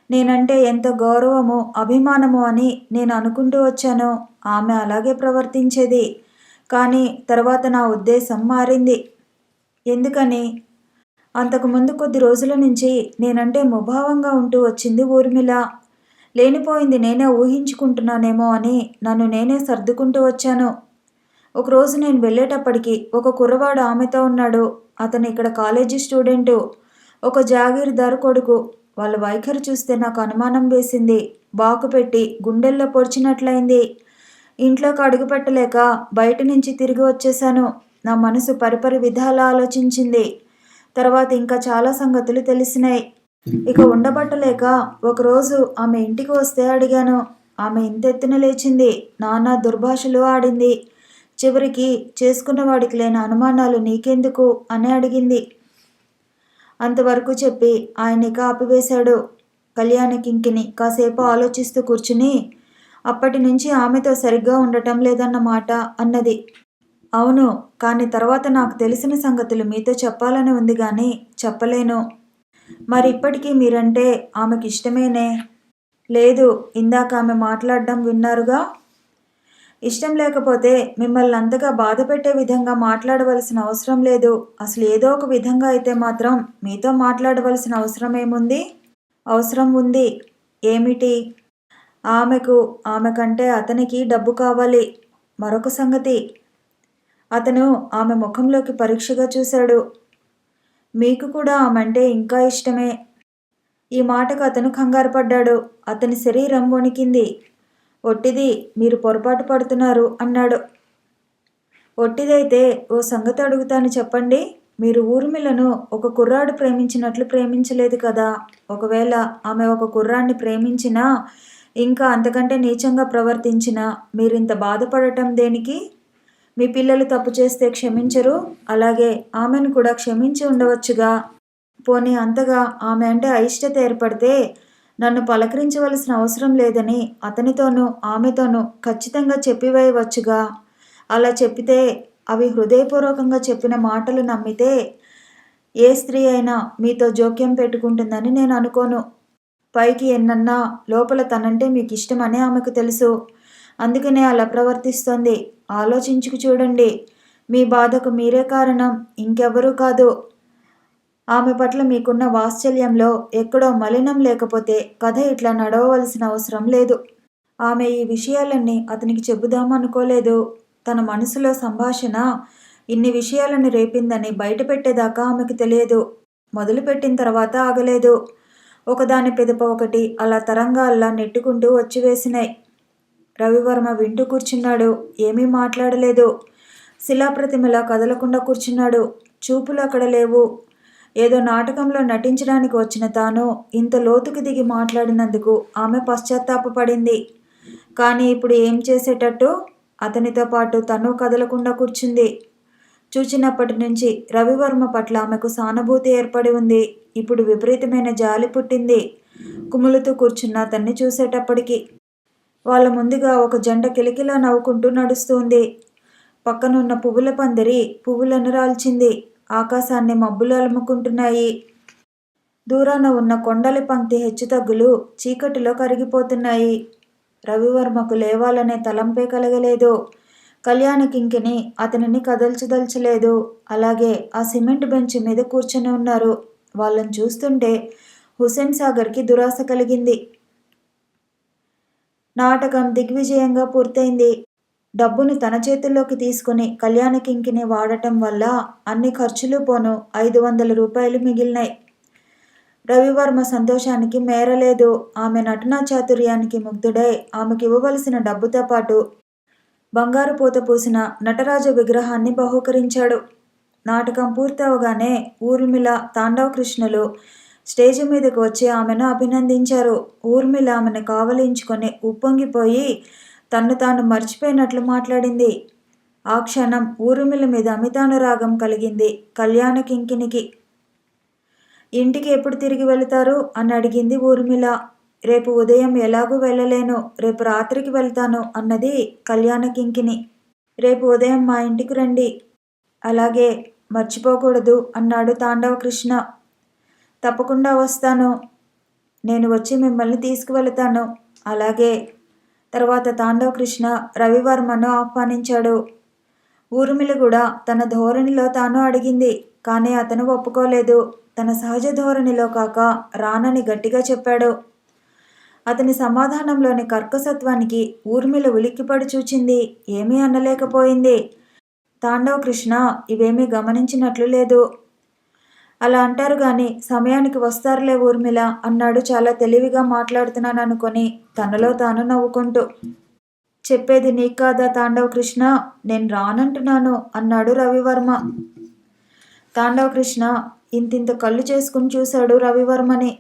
నేనంటే ఎంత గౌరవము అభిమానము అని నేను అనుకుంటూ వచ్చాను. ఆమె అలాగే ప్రవర్తించేది. కానీ తర్వాత నా ఉద్దేశం మారింది. ఎందుకని? అంతకుముందు కొద్ది రోజుల నుంచి నేనంటే ముభావంగా ఉంటూ వచ్చింది ఊర్మిళ. లేనిపోయింది నేనే ఊహించుకుంటున్నానేమో అని నన్ను నేనే సర్దుకుంటూ వచ్చాను. ఒకరోజు నేను వెళ్ళేటప్పటికి ఒక కుర్రవాడు ఆమెతో ఉన్నాడు. అతను ఇక్కడ కాలేజీ స్టూడెంటు. ఒక జాగీర్దారు కొడుకు. వాళ్ళ వైఖరి చూస్తే నాకు అనుమానం వేసింది. బాకు పెట్టి గుండెల్లో పొడిచినట్లయింది. ఇంట్లోకి అడుగు పెట్టలేక బయట నుంచి తిరిగి వచ్చేశాను. నా మనసు పరిపరి విధాలా ఆలోచించింది. తర్వాత ఇంకా చాలా సంగతులు తెలిసినాయి. ఇక ఉండబట్టలేక ఒకరోజు ఆమె ఇంటికి వస్తే అడిగాను. ఆమె ఇంతెత్తున లేచింది. నానా దుర్భాషలు ఆడింది. చివరికి చేసుకున్నవాడికి లేని అనుమానాలు నీకెందుకు అని అడిగింది. అంతవరకు చెప్పి ఆయన ఇక ఆపివేశాడు. కళ్యాణ కింకిణి కాసేపు ఆలోచిస్తూ కూర్చుని, అప్పటి నుంచి ఆమెతో సరిగ్గా ఉండటం లేదన్నమాట అన్నది. అవును, కానీ తర్వాత నాకు తెలిసిన సంగతులు మీతో చెప్పాలని ఉంది కానీ చెప్పలేను. మరి ఇప్పటికీ మీరంటే ఆమెకి ఇష్టమేనే? లేదు, ఇందాక ఆమె మాట్లాడడం విన్నారుగా. ఇష్టం లేకపోతే మిమ్మల్ని అంతగా బాధ పెట్టే విధంగా మాట్లాడవలసిన అవసరం లేదు. అసలు ఏదో ఒక విధంగా అయితే మాత్రం మీతో మాట్లాడవలసిన అవసరం ఏముంది? అవసరం ఉంది. ఏమిటి? ఆమె కంటే అతనికి డబ్బు కావాలి. మరొక సంగతి, అతను ఆమె ముఖంలోకి పరీక్షగా చూశాడు. మీకు కూడా ఆమెంటే ఇంకా ఇష్టమే. ఈ మాటకు అతను కంగారు పడ్డాడు. అతని శరీరం వణికింది. ఒట్టిది, మీరు పొరపాటు పడుతున్నారు అన్నాడు. ఒట్టిదైతే ఓ సంగతి అడుగుతాను చెప్పండి. మీరు ఊర్మిళను ఒక కుర్రాడు ప్రేమించినట్లు ప్రేమించలేదు కదా. ఒకవేళ ఆమె ఒక కుర్రాన్ని ప్రేమించినా, ఇంకా అంతకంటే నీచంగా ప్రవర్తించినా మీరింత బాధపడటం దేనికి? మీ పిల్లలు తప్పు చేస్తే క్షమించరు, అలాగే ఆమెను కూడా క్షమించి ఉండవచ్చుగా. పోనీ అంతగా ఆమె అంటే అయిష్టత ఏర్పడితే నన్ను పలకరించవలసిన అవసరం లేదని అతనితోనూ ఆమెతోనూ ఖచ్చితంగా చెప్పివేయవచ్చుగా. అలా చెప్పితే, అవి హృదయపూర్వకంగా చెప్పిన మాటలు నమ్మితే ఏ స్త్రీ అయినా మీతో జోక్యం పెట్టుకుంటుందని నేను అనుకోను. పైకి ఎన్నన్నా లోపల తనంటే మీకు ఇష్టమని ఆమెకు తెలుసు. అందుకనే అలా ప్రవర్తిస్తోంది. ఆలోచించుకు చూడండి. మీ బాధకు మీరే కారణం, ఇంకెవ్వరూ కాదు. ఆమె పట్ల మీకున్న వాత్సల్యంలో ఎక్కడో మలినం లేకపోతే కథ ఇట్లా నడవవలసిన అవసరం లేదు. ఆమె ఈ విషయాలన్నీ అతనికి చెబుదామనుకోలేదు. తన మనసులో సంభాషణ ఇన్ని విషయాలను రేపిందని బయటపెట్టేదాకా ఆమెకు తెలియదు. మొదలుపెట్టిన తర్వాత ఆగలేదు. ఒకదాని పెదప ఒకటి అలా తరంగాల్లా నెట్టుకుంటూ వచ్చివేసినాయి. రవివర్మ వింటూ కూర్చున్నాడు. ఏమీ మాట్లాడలేదు. శిలాప్రతిమలా కదలకుండా కూర్చున్నాడు. చూపులు అక్కడ లేవు. ఏదో నాటకంలో నటించడానికి వచ్చిన తాను ఇంత లోతుకి దిగి మాట్లాడినందుకు ఆమె పశ్చాత్తాపపడింది. కానీ ఇప్పుడు ఏం చేసేటట్టు? అతనితో పాటు తను కదలకుండా కూర్చుంది. చూచినప్పటి నుంచి రవివర్మ పట్ల ఆమెకు సానుభూతి ఏర్పడి ఉంది. ఇప్పుడు విపరీతమైన జాలి పుట్టింది. కుములుతూ కూర్చున్న అతన్ని చూసేటప్పటికి. వాళ్ళ ముందుగా ఒక జంట కిలకిలా నవ్వుకుంటూ నడుస్తుంది. పక్కనున్న పువ్వుల పందిరి పువ్వులను రాల్చింది. ఆకాశాన్ని మబ్బులు అలుముకుంటున్నాయి. దూరాన ఉన్న కొండలి పంక్తి హెచ్చుతగ్గులు చీకటిలో కరిగిపోతున్నాయి. రవివర్మకు లేవాలనే తలంపే కలగలేదు. కళ్యాణకింకిని అతనిని కదల్చదల్చలేదు. అలాగే ఆ సిమెంట్ బెంచ్ మీద కూర్చొని ఉన్నారు. వాళ్ళని చూస్తుంటే హుసేన్ సాగర్కి దురాశ కలిగింది. నాటకం దిగ్విజయంగా పూర్తయింది. డబ్బును తన చేతుల్లోకి తీసుకుని కళ్యాణకింకిని వాడటం వల్ల అన్ని ఖర్చులు పోను 500 రూపాయలు మిగిలినాయి. రవివర్మ సంతోషానికి మేరలేదు. ఆమె నటనా చాతుర్యానికి ముగ్ధుడై ఆమెకి ఇవ్వవలసిన డబ్బుతో పాటు బంగారు పూత పూసిన నటరాజ విగ్రహాన్ని బహూకరించాడు. నాటకం పూర్తవగానే ఊర్మిళ, తాండవ కృష్ణులు స్టేజి మీదకు వచ్చి ఆమెను అభినందించారు. ఊర్మిళ ఆమెను కావలించుకొని ఉప్పొంగిపోయి తన్ను తాను మర్చిపోయినట్లు మాట్లాడింది. ఆ క్షణం ఊర్మిళ మీద అమితానురాగం కలిగింది కళ్యాణకింకినికి. ఇంటికి ఎప్పుడు తిరిగి వెళతారు అని అడిగింది ఊర్మిళ. రేపు ఉదయం ఎలాగూ వెళ్ళలేను, రేపు రాత్రికి వెళ్తాను అన్నది కళ్యాణకింకిని. రేపు ఉదయం మా ఇంటికి రండి. అలాగే, మర్చిపోకూడదు అన్నాడు తాండవ కృష్ణ. తప్పకుండా వస్తాను. నేను వచ్చి మిమ్మల్ని తీసుకువెళతాను. అలాగే. తర్వాత తాండవ కృష్ణ రవివర్మను ఆహ్వానించాడు. ఊర్మిళ కూడా తన ధోరణిలో తాను అడిగింది. కానీ అతను ఒప్పుకోలేదు. తన సహజ ధోరణిలో కాక రానని గట్టిగా చెప్పాడు. అతని సమాధానంలోని కర్కసత్వానికి ఊర్మిళ ఉలిక్కిపడి చూచింది. ఏమీ అనలేకపోయింది. తాండవ కృష్ణ ఇవేమీ గమనించినట్లు లేదు. అలా అంటారు గాని సమయానికి వస్తారులే ఊర్మిళ అన్నాడు చాలా తెలివిగా మాట్లాడుతున్నాను అనుకొని తనలో తాను నవ్వుకుంటూ. చెప్పేది నీకు కాదా తాండవ కృష్ణ? నేను రానంటున్నాను అన్నాడు రవివర్మ. తాండవ కృష్ణ ఇంతింత కళ్ళు చేసుకుని చూశాడు రవివర్మని.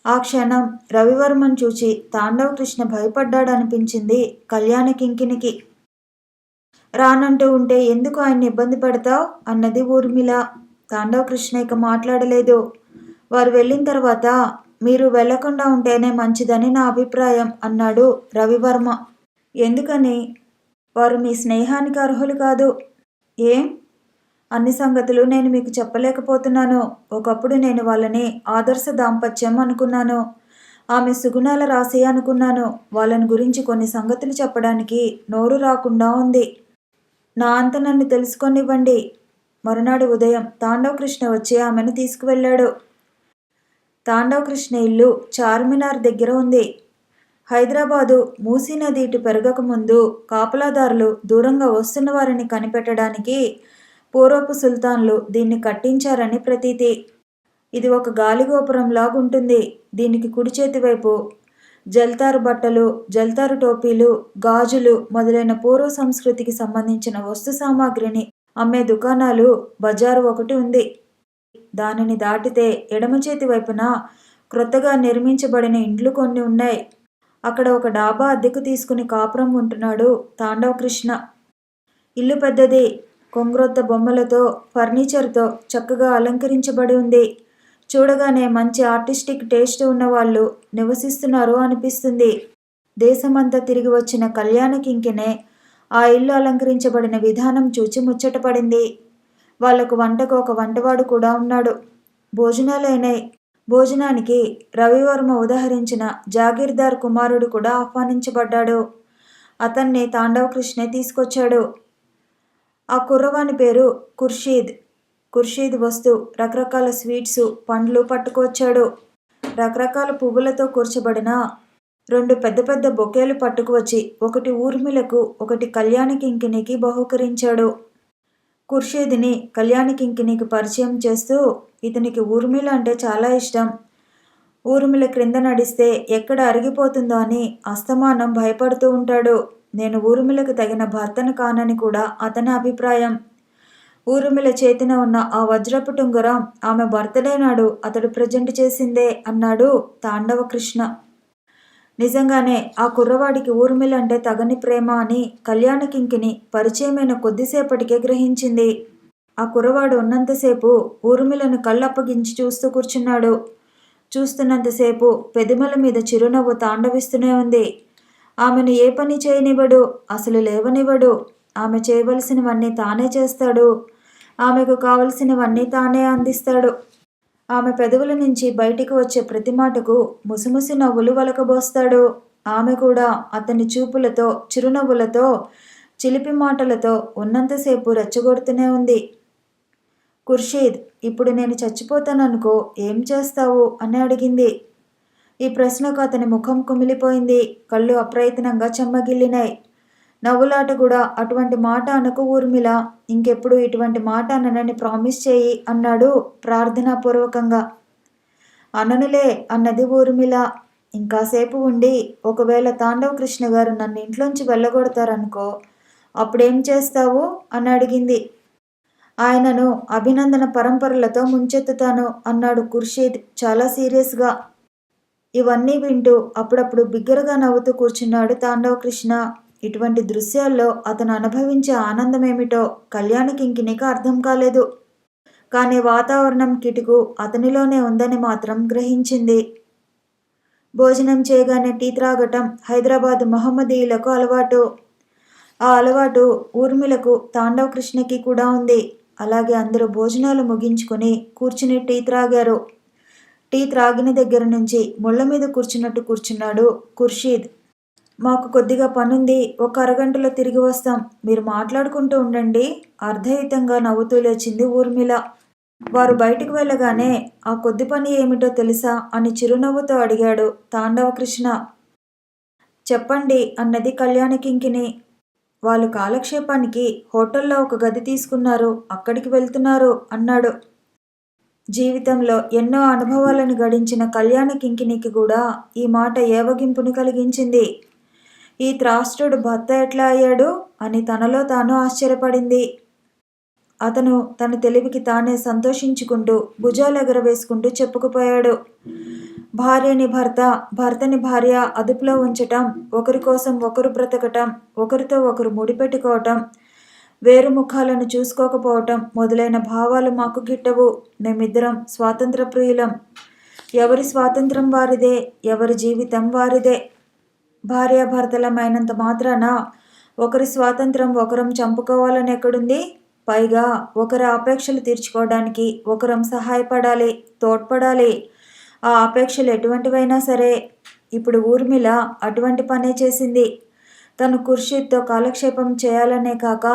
ఆ క్షణం రవివర్మను చూచి తాండవ కృష్ణ భయపడ్డాడనిపించింది కళ్యాణకింకినికి. రానంటూ ఉంటే ఎందుకు ఆయన్ని ఇబ్బంది పెడతావు అన్నది ఊర్మిళ. తాండవ కృష్ణ ఇక మాట్లాడలేదు. వారు వెళ్ళిన తర్వాత మీరు వెళ్లకుండా ఉంటేనే మంచిదని నా అభిప్రాయం అన్నాడు రవివర్మ. ఎందుకని? వారు మీ స్నేహానికి అర్హులు కాదు. ఏం? అన్ని సంగతులు నేను మీకు చెప్పలేకపోతున్నాను. ఒకప్పుడు నేను వాళ్ళని ఆదర్శ దాంపత్యం అనుకున్నాను. ఆమె సుగుణాల రాశి అనుకున్నాను. వాళ్ళని గురించి కొన్ని సంగతులు చెప్పడానికి నోరు రాకుండా ఉంది. నా అంత నన్ను తెలుసుకొనివ్వండి. మరునాడు ఉదయం తాండవ కృష్ణ వచ్చి ఆమెను తీసుకువెళ్ళాడు. తాండవ కృష్ణ ఇల్లు చార్మినార్ దగ్గర ఉంది. హైదరాబాదు మూసీ నది ఇటు పెరగకముందు కాపలాదారులు దూరంగా వస్తున్న వారిని కనిపెట్టడానికి పూర్వపు సుల్తాన్లు దీన్ని కట్టించారని ప్రతీతి. ఇది ఒక గాలిగోపురంలాగుంటుంది. దీనికి కుడి చేతి వైపు జల్తారు బట్టలు, జల్తారు టోపీలు, గాజులు మొదలైన పూర్వ సంస్కృతికి సంబంధించిన వస్తు సామాగ్రిని అమ్మే దుకాణాలు బజారు ఒకటి ఉంది. దానిని దాటితే ఎడమ చేతి వైపున క్రొత్తగా నిర్మించబడిన ఇండ్లు కొన్ని ఉన్నాయి. అక్కడ ఒక డాబా అద్దెకు తీసుకుని కాపురం ఉంటున్నాడు తాండవ కృష్ణ. ఇల్లు పెద్దది, కొంగ్రొత్త బొమ్మలతో, ఫర్నిచర్తో చక్కగా అలంకరించబడి ఉంది. చూడగానే మంచి ఆర్టిస్టిక్ టేస్ట్ ఉన్నవాళ్ళు నివసిస్తున్నారు అనిపిస్తుంది. దేశమంతా తిరిగి వచ్చిన కళ్యాణకింకినే ఆ ఇల్లు అలంకరించబడిన విధానం చూచి ముచ్చటపడింది. వాళ్లకు వంటకు ఒక వంటవాడు కూడా ఉన్నాడు. భోజనాలైనాయి. భోజనానికి రవివర్మ ఉదహరించిన జాగీర్దార్ కుమారుడు కూడా ఆహ్వానించబడ్డాడు. అతన్ని తాండవ కృష్ణే తీసుకొచ్చాడు. ఆ కుర్రవాని పేరు ఖుర్షీద్. ఖుర్షీద్ వస్తూ రకరకాల స్వీట్సు, పండ్లు పట్టుకొచ్చాడు. రకరకాల పువ్వులతో కూర్చబడిన 2 పెద్ద పెద్ద బొకేలు పట్టుకువచ్చి ఒకటి ఊర్మిళకు, ఒకటి కళ్యాణకింకినికి బహూకరించాడు. ఖుర్షీద్ని కళ్యాణకింకినికి పరిచయం చేస్తూ, ఇతనికి ఊర్మిళ అంటే చాలా ఇష్టం. ఊర్మిళ క్రింద నడిస్తే ఎక్కడ అరిగిపోతుందో అని అస్తమానం భయపడుతూ ఉంటాడు. నేను ఊర్మిళకు తగిన భర్తను కానని కూడా అతని అభిప్రాయం. ఊర్మిళ చేతిన ఉన్న ఆ వజ్రపు టుంగరం ఆమె బర్త్డే నాడు అతడు ప్రజెంట్ చేసిందే అన్నాడు తాండవ కృష్ణ. నిజంగానే ఆ కుర్రవాడికి ఊర్మిళ అంటే తగని ప్రేమ అని కళ్యాణకింకిని పరిచయమైన కొద్దిసేపటికే గ్రహించింది. ఆ కుర్రవాడు ఉన్నంతసేపు ఊర్మిళను కళ్ళప్పగించి చూస్తూ కూర్చున్నాడు. చూస్తున్నంతసేపు పెదిమల మీద చిరునవ్వు తాండవిస్తూనే ఉంది. ఆమెను ఏ పని చేయనివ్వడు, అసలు లేవనివ్వడు. ఆమె చేయవలసినవన్నీ తానే చేస్తాడు. ఆమెకు కావలసినవన్నీ తానే అందిస్తాడు. ఆమె పెదవుల నుంచి బయటికి వచ్చే ప్రతి మాటకు ముసిముసి నవ్వులు వలకబోస్తాడు. ఆమె కూడా అతని చూపులతో, చిరునవ్వులతో, చిలిపి మాటలతో ఉన్నంతసేపు రెచ్చగొడుతూనే ఉంది. ఖుర్షీద్, ఇప్పుడు నేను చచ్చిపోతాననుకో ఏం చేస్తావు అని అడిగింది. ఈ ప్రశ్నకు అతని ముఖం కుమిలిపోయింది. కళ్ళు అప్రయత్నంగా చెమ్మగిల్లినాయి. నవ్వులాట కూడా అటువంటి మాట అనకు ఊర్మిళ, ఇంకెప్పుడు ఇటువంటి మాట అననని ప్రామిస్ చేయి అన్నాడు ప్రార్థనాపూర్వకంగా. అననులే అన్నది ఊర్మిళ. ఇంకాసేపు ఉండి ఒకవేళ తాండవ కృష్ణ గారు నన్ను ఇంట్లోంచి వెళ్ళగొడతారనుకో అప్పుడేం చేస్తావు అని అడిగింది. ఆయనను అభినందన పరంపరలతో ముంచెత్తుతాను అన్నాడు ఖుర్షీద్ చాలా సీరియస్గా. ఇవన్నీ వింటూ అప్పుడప్పుడు బిగ్గరగా నవ్వుతూ కూర్చున్నాడు తాండవ కృష్ణ. ఇటువంటి దృశ్యాల్లో అతను అనుభవించే ఆనందమేమిటో కళ్యాణకింకినికి అర్థం కాలేదు. కానీ వాతావరణం కిటుకు అతనిలోనే ఉందని మాత్రం గ్రహించింది. భోజనం చేయగానే టీ త్రాగటం హైదరాబాద్ మహమ్మదీయులకు అలవాటు. ఆ అలవాటు ఊర్మిళకు, తాండవ కృష్ణకి కూడా ఉంది. అలాగే అందరూ భోజనాలు ముగించుకుని కూర్చుని టీ త్రాగారు. టీ త్రాగిన దగ్గర నుంచి ముళ్ళ మీద కూర్చున్నట్టు కూర్చున్నాడు ఖుర్షీద్. మాకు కొద్దిగా పనుంది, ఒక అరగంటలో తిరిగి వస్తాం, మీరు మాట్లాడుకుంటూ ఉండండి అర్ధయుతంగా నవ్వుతూ లేచింది ఊర్మిళ. వారు బయటకు వెళ్ళగానే ఆ కొద్ది పని ఏమిటో తెలుసా అని చిరునవ్వుతో అడిగాడు తాండవ కృష్ణ. చెప్పండి అన్నది కళ్యాణకింకిని. వాళ్ళు కాలక్షేపానికి హోటల్లో ఒక గది తీసుకున్నారు, అక్కడికి వెళ్తున్నారు అన్నాడు. జీవితంలో ఎన్నో అనుభవాలను గడించిన కళ్యాణకింకినికి కూడా ఈ మాట ఏవగింపుని కలిగించింది. ఈ త్రాష్ట్రుడు భర్త ఎట్లా అయ్యాడు అని తనలో తాను ఆశ్చర్యపడింది. అతను తన తెలివికి తానే సంతోషించుకుంటూ భుజాలు ఎగరవేసుకుంటూ చెప్పుకుపోయాడు. భార్యని భర్త, భర్తని భార్య అదుపులో ఉంచటం, ఒకరి కోసం ఒకరు బ్రతకటం, ఒకరితో ఒకరు ముడిపెట్టుకోవటం, వేరు ముఖాలను చూసుకోకపోవటం మొదలైన భావాలు మాకు గిట్టవు. మేమిద్దరం స్వాతంత్ర ప్రియులం. ఎవరి స్వాతంత్రం వారిదే, ఎవరి జీవితం వారిదే. భార్యాభర్తలమైనంత మాత్రాన ఒకరి స్వాతంత్రం ఒకరం చంపుకోవాలని ఎక్కడుంది? పైగా ఒకరి అపేక్షలు తీర్చుకోవడానికి ఒకరం సహాయపడాలి, తోడ్పడాలి. ఆ అపేక్షలు ఎటువంటివైనా సరే ఇప్పుడు ఊర్మిళ అటువంటి పనే చేసింది. తను ఖుర్షీద్తో కాలక్షేపం చేయాలనే కాక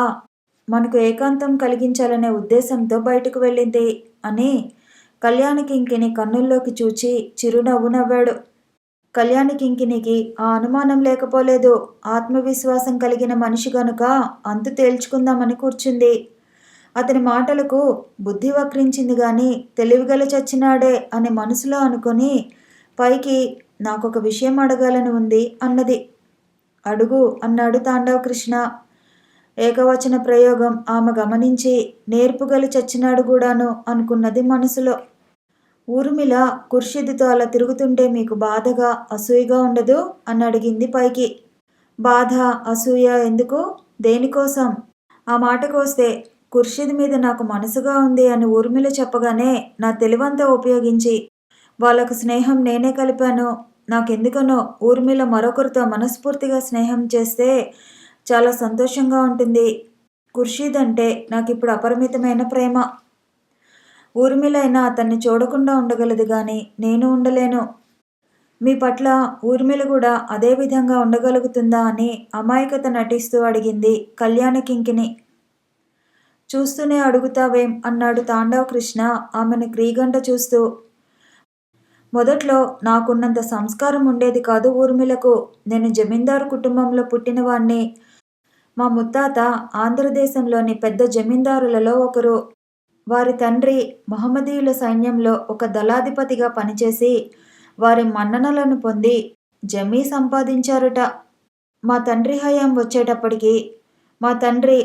మనకు ఏకాంతం కలిగించాలనే ఉద్దేశంతో బయటకు వెళ్ళింది అని కళ్యాణకింకిని కన్నుల్లోకి చూచి చిరునవ్వు నవ్వాడు. కళ్యాణకింకినికి ఆ అనుమానం లేకపోలేదు. ఆత్మవిశ్వాసం కలిగిన మనిషి గనుక అంతు తేల్చుకుందామని కూర్చుంది. అతని మాటలకు బుద్ధి వక్రించింది గాని తెలివిగల చచ్చినాడే అని మనసులో అనుకొని పైకి నాకొక విషయం అడగాలని ఉంది అన్నది. అడుగు అన్నాడు తాండవకృష్ణ. ఏకవచన ప్రయోగం ఆమె గమనించి నేర్పుగల చచ్చినాడు కూడాను అనుకున్నది మనసులో. ఊర్మిళ ఖుర్షీద్తో అలా తిరుగుతుంటే మీకు బాధగా అసూయగా ఉండదు అని అడిగింది పైకి. బాధ అసూయ ఎందుకు? దేనికోసం? ఆ మాటకొస్తే ఖుర్షీద్ మీద నాకు మనసుగా ఉంది అని ఊర్మిళ చెప్పగానే నా తెలివంతా ఉపయోగించి వాళ్ళకు స్నేహం నేనే కలిపాను. నాకెందుకనో ఊర్మిళ మరొకరితో మనస్ఫూర్తిగా స్నేహం చేస్తే చాలా సంతోషంగా ఉంటుంది. ఖుర్షీద్ అంటే నాకిప్పుడు అపరిమితమైన ప్రేమ. ఊర్మిళ అయినా అతన్ని చూడకుండా ఉండగలదు గాని నేను ఉండలేను. మీ పట్ల ఊర్మిళ కూడా అదే విధంగా ఉండగలుగుతుందా అని అమాయకత నటిస్తూ అడిగింది కళ్యాణకింకిని. చూస్తూనే అడుగుతావేం అన్నాడు తాండవకృష్ణ ఆమెను క్రీగంట చూస్తూ. మొదట్లో నాకున్నంత సంస్కారం ఉండేది కాదు ఊర్మిళకు. నేను జమీందారు కుటుంబంలో పుట్టినవాణ్ణి. మా ముత్తాత ఆంధ్రదేశంలోని పెద్ద జమీందారులలో ఒకరు. వారి తండ్రి మహమ్మదీయుల సైన్యంలో ఒక దళాధిపతిగా పనిచేసి వారి మన్ననలను పొంది జమీ సంపాదించారుట. మా తండ్రి హయాం వచ్చేటప్పటికి మా తండ్రి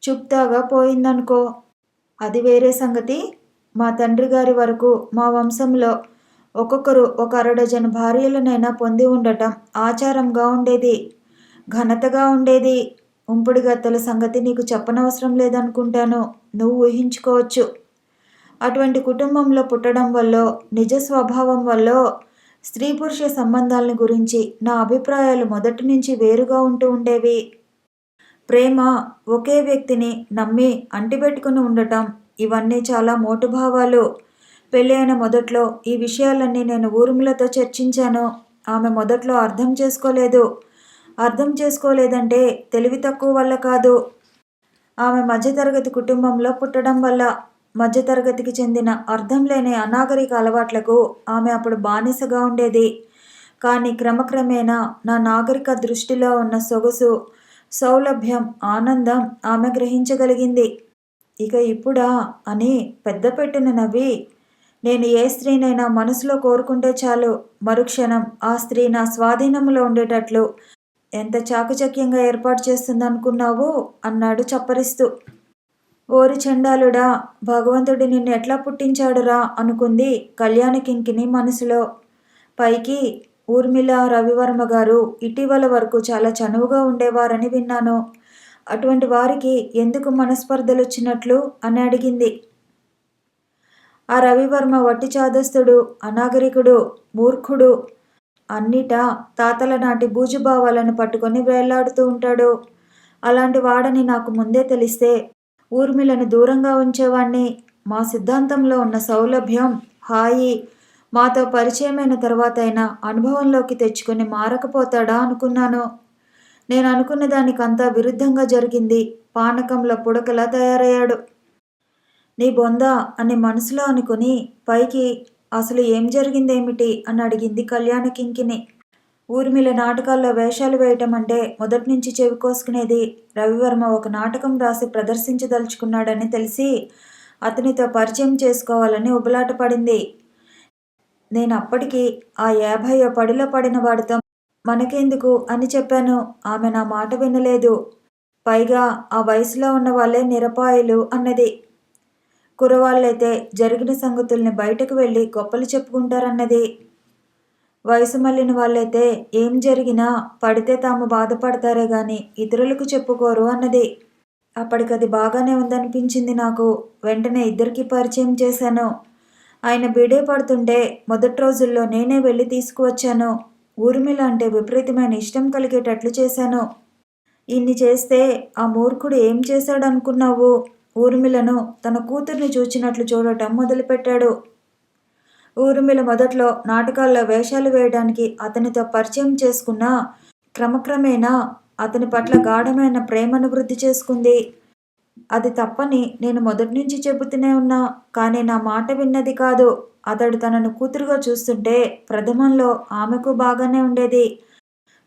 చుప్తాగా పోయిందనుకో. అది వేరే సంగతి. మా తండ్రి గారి వరకు మా వంశంలో ఒక్కొక్కరు ఒక అరడజను భార్యలనైనా పొంది ఉండటం ఆచారంగా ఉండేది, ఘనతగా ఉండేది. ఉంపుడు గత్తెల సంగతి నీకు చెప్పనవసరం లేదనుకుంటాను. నువ్వు ఊహించుకోవచ్చు. అటువంటి కుటుంబంలో పుట్టడం వల్ల, నిజ స్వభావం వల్ల స్త్రీ పురుష సంబంధాలని గురించి నా అభిప్రాయాలు మొదటి నుంచి వేరుగా ఉంటూ ఉండేవి. ప్రేమ, ఒకే వ్యక్తిని నమ్మి అంటిపెట్టుకుని ఉండటం, ఇవన్నీ చాలా మోటుభావాలు. పెళ్ళి అయిన మొదట్లో ఈ విషయాలన్నీ నేను ఊర్మిళతో చర్చించాను. ఆమె మొదట్లో అర్థం చేసుకోలేదు. అర్థం చేసుకోలేదంటే తెలివి తక్కువ వల్ల కాదు. ఆమె మధ్యతరగతి కుటుంబంలో పుట్టడం వల్ల. మధ్యతరగతికి చెందిన అర్థం లేని అనాగరిక అలవాట్లకు ఆమె అప్పుడు బానిసగా ఉండేది. కానీ క్రమక్రమేణా నా నాగరిక దృష్టిలో ఉన్న సొగసు, సౌలభ్యం, ఆనందం ఆమె గ్రహించగలిగింది. ఇక ఇప్పుడా అని పెద్ద పెట్టున నవ్వి, నేను ఏ స్త్రీనైనా మనసులో కోరుకుంటే చాలు, మరుక్షణం ఆ స్త్రీ నా స్వాధీనంలో ఉండేటట్లు ఎంత చాకచక్యంగా ఏర్పాటు చేస్తుందనుకున్నావు అన్నాడు చప్పరిస్తూ. ఓరి చండాలుడా, భగవంతుడు నిన్ను ఎట్లా పుట్టించాడురా అనుకుంది కళ్యాణకింకిని మనసులో. పైకి ఊర్మిళ, రవివర్మ గారు ఇటీవల వరకు చాలా చనువుగా ఉండేవారని విన్నాను. అటువంటి వారికి ఎందుకు మనస్పర్ధలొచ్చినట్లు అని అడిగింది. ఆ రవివర్మ వట్టి చాదస్తుడు, అనాగరికుడు, మూర్ఖుడు. అన్నిటా తాతల నాటి బూజుభావాలను పట్టుకొని వేళ్లాడుతూ ఉంటాడు. అలాంటి వాడని నాకు ముందే తెలిస్తే ఊర్మిళను దూరంగా ఉంచేవాణ్ణి. మా సిద్ధాంతంలో ఉన్న సౌలభ్యం, హాయి మాతో పరిచయమైన తర్వాతైనా అనుభవంలోకి తెచ్చుకొని మారకపోతాడా అనుకున్నాను. నేను అనుకున్న దానికంతా విరుద్ధంగా జరిగింది. పానకంలో పుడకలా తయారయ్యాడు. నీ బొందా అని మనసులో అనుకుని పైకి అసలు ఏం జరిగిందేమిటి అని అడిగింది కళ్యాణకింకిని. ఊర్మిళ నాటకాల్లో వేషాలు వేయటం అంటే మొదటి నుంచి చెవి కోసుకునేది. రవివర్మ ఒక నాటకం రాసి ప్రదర్శించదలుచుకున్నాడని తెలిసి అతనితో పరిచయం చేసుకోవాలని ఉబలాట పడింది. నేను అప్పటికి ఆ 50 పడిలో పడిన వాడితో మనకెందుకు అని చెప్పాను. ఆమె నా మాట వినలేదు. పైగా ఆ వయసులో ఉన్న వాళ్ళే నిరపాయులు అన్నది. కురవాళ్ళైతే జరిగిన సంగతుల్ని బయటకు వెళ్ళి గొప్పలు చెప్పుకుంటారన్నది. వయసు మళ్ళిన వాళ్ళైతే ఏం జరిగినా పడితే తాము బాధపడతారే గాని ఇతరులకు చెప్పుకోరు అన్నది. అప్పటికది బాగానే ఉందనిపించింది నాకు. వెంటనే ఇద్దరికీ పరిచయం చేశాను. ఆయన బీడే పడుతుంటే మొదటి రోజుల్లో నేనే వెళ్ళి తీసుకువచ్చాను. ఊర్మిళ అంటే విపరీతమైన ఇష్టం కలిగేటట్లు చేశాను. ఇన్ని చేస్తే ఆ మూర్ఖుడు ఏం చేశాడనుకున్నావు? ఊర్మిళను తన కూతుర్ని చూచినట్లు చూడటం మొదలుపెట్టాడు. ఊర్మిళ మొదట్లో నాటకాల్లో వేషాలు వేయడానికి అతనితో పరిచయం చేసుకున్నా క్రమక్రమేణా అతని పట్ల గాఢమైన ప్రేమను వృద్ధి చేసుకుంది. అది తప్పని నేను మొదటి నుంచి చెబుతూనే ఉన్నా, కానీ నా మాట విన్నది కాదు. అతడు తనను కూతురుగా చూస్తుంటే ప్రథమంలో ఆమెకు బాగానే ఉండేది.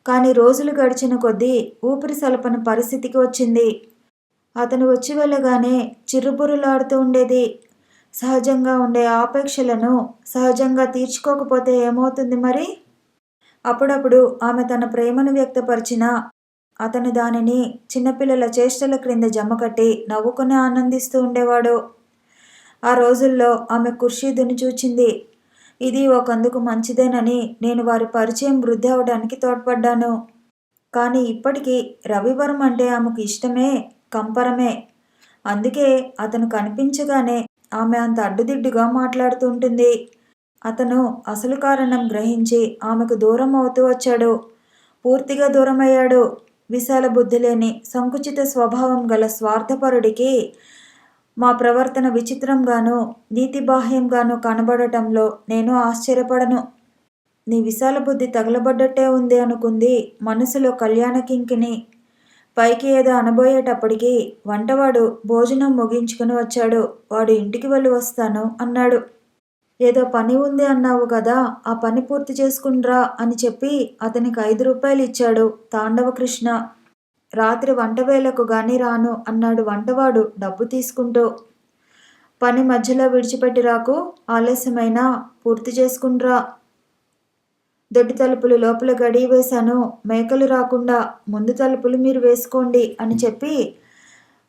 కానీ రోజులు గడిచిన కొద్దీ ఊపిరి సలపని పరిస్థితికి వచ్చింది. అతను వచ్చి వెళ్ళగానే చిరుబుర్రులాడుతూ ఉండేది. సహజంగా ఉండే ఆపేక్షలను సహజంగా తీర్చుకోకపోతే ఏమవుతుంది మరి? అప్పుడప్పుడు ఆమె తన ప్రేమను వ్యక్తపరిచినా అతను దానిని చిన్నపిల్లల చేష్టల క్రింద జమకట్టి నవ్వుకుని ఆనందిస్తూ ఉండేవాడు. ఆ రోజుల్లో ఆమె ఖుర్షీదుని చూచింది. ఇది ఒకందుకు మంచిదేనని నేను వారి పరిచయం వృద్ధి అవడానికి తోడ్పడ్డాను. కానీ ఇప్పటికీ రవివర్మ అంటే ఆమెకు ఇష్టమే, కంపరమే. అందుకే అతను కనిపించగానే ఆమె అంత అడ్డుదిడ్డుగా మాట్లాడుతూ ఉంటుంది. అతను అసలు కారణం గ్రహించి ఆమెకు దూరం అవుతూ వచ్చాడు. పూర్తిగా దూరమయ్యాడు. విశాల బుద్ధి లేని సంకుచిత స్వభావం గల స్వార్థపరుడికి మా ప్రవర్తన విచిత్రంగానూ నీతిబాహ్యంగానూ కనబడటంలో నేను ఆశ్చర్యపడను. నీ విశాల బుద్ధి తగలబడ్డట్టే ఉంది అనుకుంది మనసులో కళ్యాణకింకిని. పైకి ఏదో అనబోయేటప్పటికి వంటవాడు భోజనం ముగించుకుని వచ్చాడు. వాడు ఇంటికి వెళ్ళి వస్తాను అన్నాడు. ఏదో పని ఉంది అన్నావు కదా, ఆ పని పూర్తి చేసుకునిరా అని చెప్పి అతనికి 5 రూపాయలు ఇచ్చాడు తాండవకృష్ణ. రాత్రి వంటవేళకు గాని రాను అన్నాడు వంటవాడు డబ్బు తీసుకుంటూ. పని మధ్యలో విడిచిపెట్టి రాకు, ఆలస్యమైనా పూర్తి చేసుకునిరా. దొడ్డి తలుపులు లోపల గడియ వేశాను, మేకలు రాకుండా ముందు తలుపులు మీరు వేసుకోండి అని చెప్పి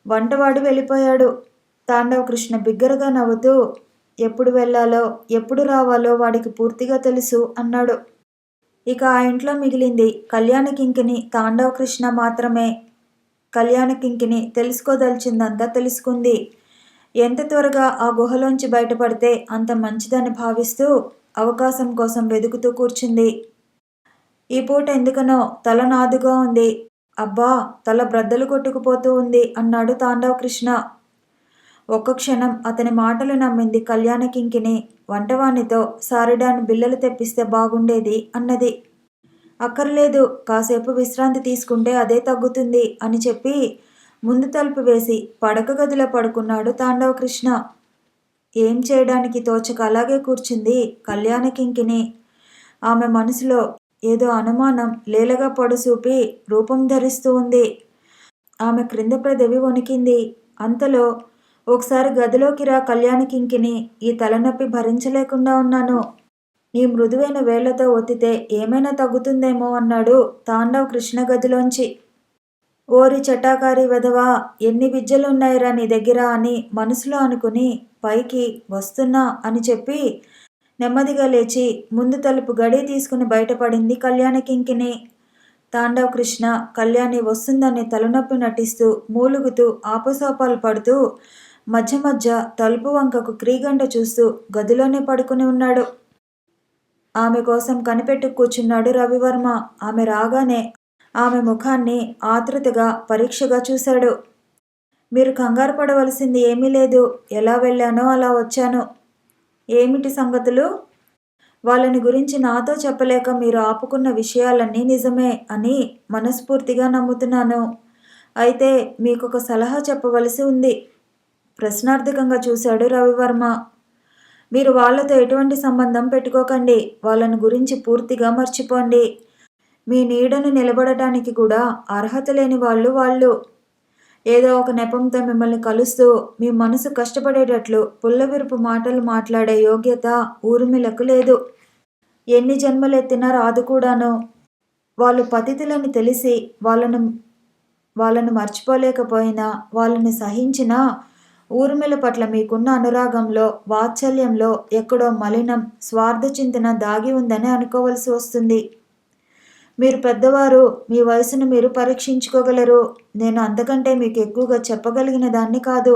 వంటవాడు వెళ్ళిపోయాడు. తాండవకృష్ణ బిగ్గరగా నవ్వుతూ, ఎప్పుడు వెళ్ళాలో ఎప్పుడు రావాలో వాడికి పూర్తిగా తెలుసు అన్నాడు. ఇక ఆ ఇంట్లో మిగిలింది కళ్యాణకింకిని తాండవకృష్ణ మాత్రమే. కళ్యాణకింకిని తెలుసుకోదలిచిందంతా తెలుసుకుంది. ఎంత త్వరగా ఆ గుహలోంచి బయటపడితే అంత మంచిదని భావిస్తూ అవకాశం కోసం వెతుకుతూ కూర్చుంది. ఈ పూట ఎందుకనో తల నాదుగా ఉంది. అబ్బా, తల బ్రద్దలు కొట్టుకుపోతూ ఉంది అన్నాడు తాండవకృష్ణ. ఒక్క క్షణం అతని మాటలు నమ్మింది కళ్యాణకింకిని. వంటవానితో సారిడాను బిళ్ళలు తెప్పిస్తే బాగుండేది అన్నది. అక్కర్లేదు, కాసేపు విశ్రాంతి తీసుకుంటే అదే తగ్గుతుంది అని చెప్పి ముందు తలుపు వేసి పడక గదిలో పడుకున్నాడు తాండవకృష్ణ. ఏం చేయడానికి తోచక అలాగే కూర్చుంది కళ్యాణకింకిని. ఆమె మనసులో ఏదో అనుమానం లీలగా పొడసూపి రూపం ధరిస్తూ ఉంది. ఆమె క్రింద ప్రదవి వణికింది. అంతలో ఒకసారి గదిలోకి రా కళ్యాణకింకిని, ఈ తలనొప్పి భరించలేకుండా ఉన్నాను. నీ మృదువైన వేళ్లతో ఒత్తితే ఏమైనా తగ్గుతుందేమో అన్నాడు తాండవకృష్ణ గదిలోంచి. ఓరి చటాకారి వెధవా, ఎన్ని విద్యలున్నాయిరా నీ దగ్గర అని మనసులో అనుకుని పైకి వస్తున్నా అని చెప్పి నెమ్మదిగా లేచి ముందు తలుపు గడి తీసుకుని బయటపడింది కళ్యాణకింకిని. తాండవకృష్ణ కళ్యాణి వస్తుందని తలనొప్పి నటిస్తూ మూలుగుతూ ఆపసోపాలు పడుతూ మధ్య మధ్య తలుపు వంకకు క్రీగంట చూస్తూ గదిలోనే పడుకుని ఉన్నాడు. ఆమె కోసం కనిపెట్టు కూర్చున్నాడు రవివర్మ. ఆమె రాగానే ఆమె ముఖాన్ని ఆతృతగా పరీక్షగా చూశాడు. మీరు కంగారు పడవలసింది ఏమీ లేదు. ఎలా వెళ్ళానో అలా వచ్చాను. ఏమిటి సంగతులు? వాళ్ళని గురించి నాతో చెప్పలేక మీరు ఆపుకున్న విషయాలన్నీ నిజమే అని మనస్ఫూర్తిగా నమ్ముతున్నాను. అయితే మీకొక సలహా చెప్పవలసి ఉంది. ప్రశ్నార్థకంగా చూశాడు రవివర్మ. మీరు వాళ్ళతో ఎటువంటి సంబంధం పెట్టుకోకండి. వాళ్ళని గురించి పూర్తిగా మర్చిపోండి. మీ నీడను నిలబడటానికి కూడా అర్హత లేని వాళ్ళు. ఏదో ఒక నెపంతో మిమ్మల్ని కలుస్తూ మీ మనసు కష్టపడేటట్లు పుల్లవిరుపు మాటలు మాట్లాడే యోగ్యత ఊర్మిళకు లేదు. ఎన్ని జన్మలెత్తినా రాదు కూడాను. వాళ్ళు పతితులని తెలిసి వాళ్ళను మర్చిపోలేకపోయినా, వాళ్ళని సహించినా ఊర్మిళ పట్ల మీకున్న అనురాగంలో, వాత్సల్యంలో ఎక్కడో మలినం, స్వార్థ చింతన దాగి ఉందని అనుకోవలసి వస్తుంది. మీరు పెద్దవారు, మీ వయసును మీరు పరీక్షించుకోగలరు. నేను అంతకంటే మీకు ఎక్కువగా చెప్పగలిగిన దాన్ని కాదు.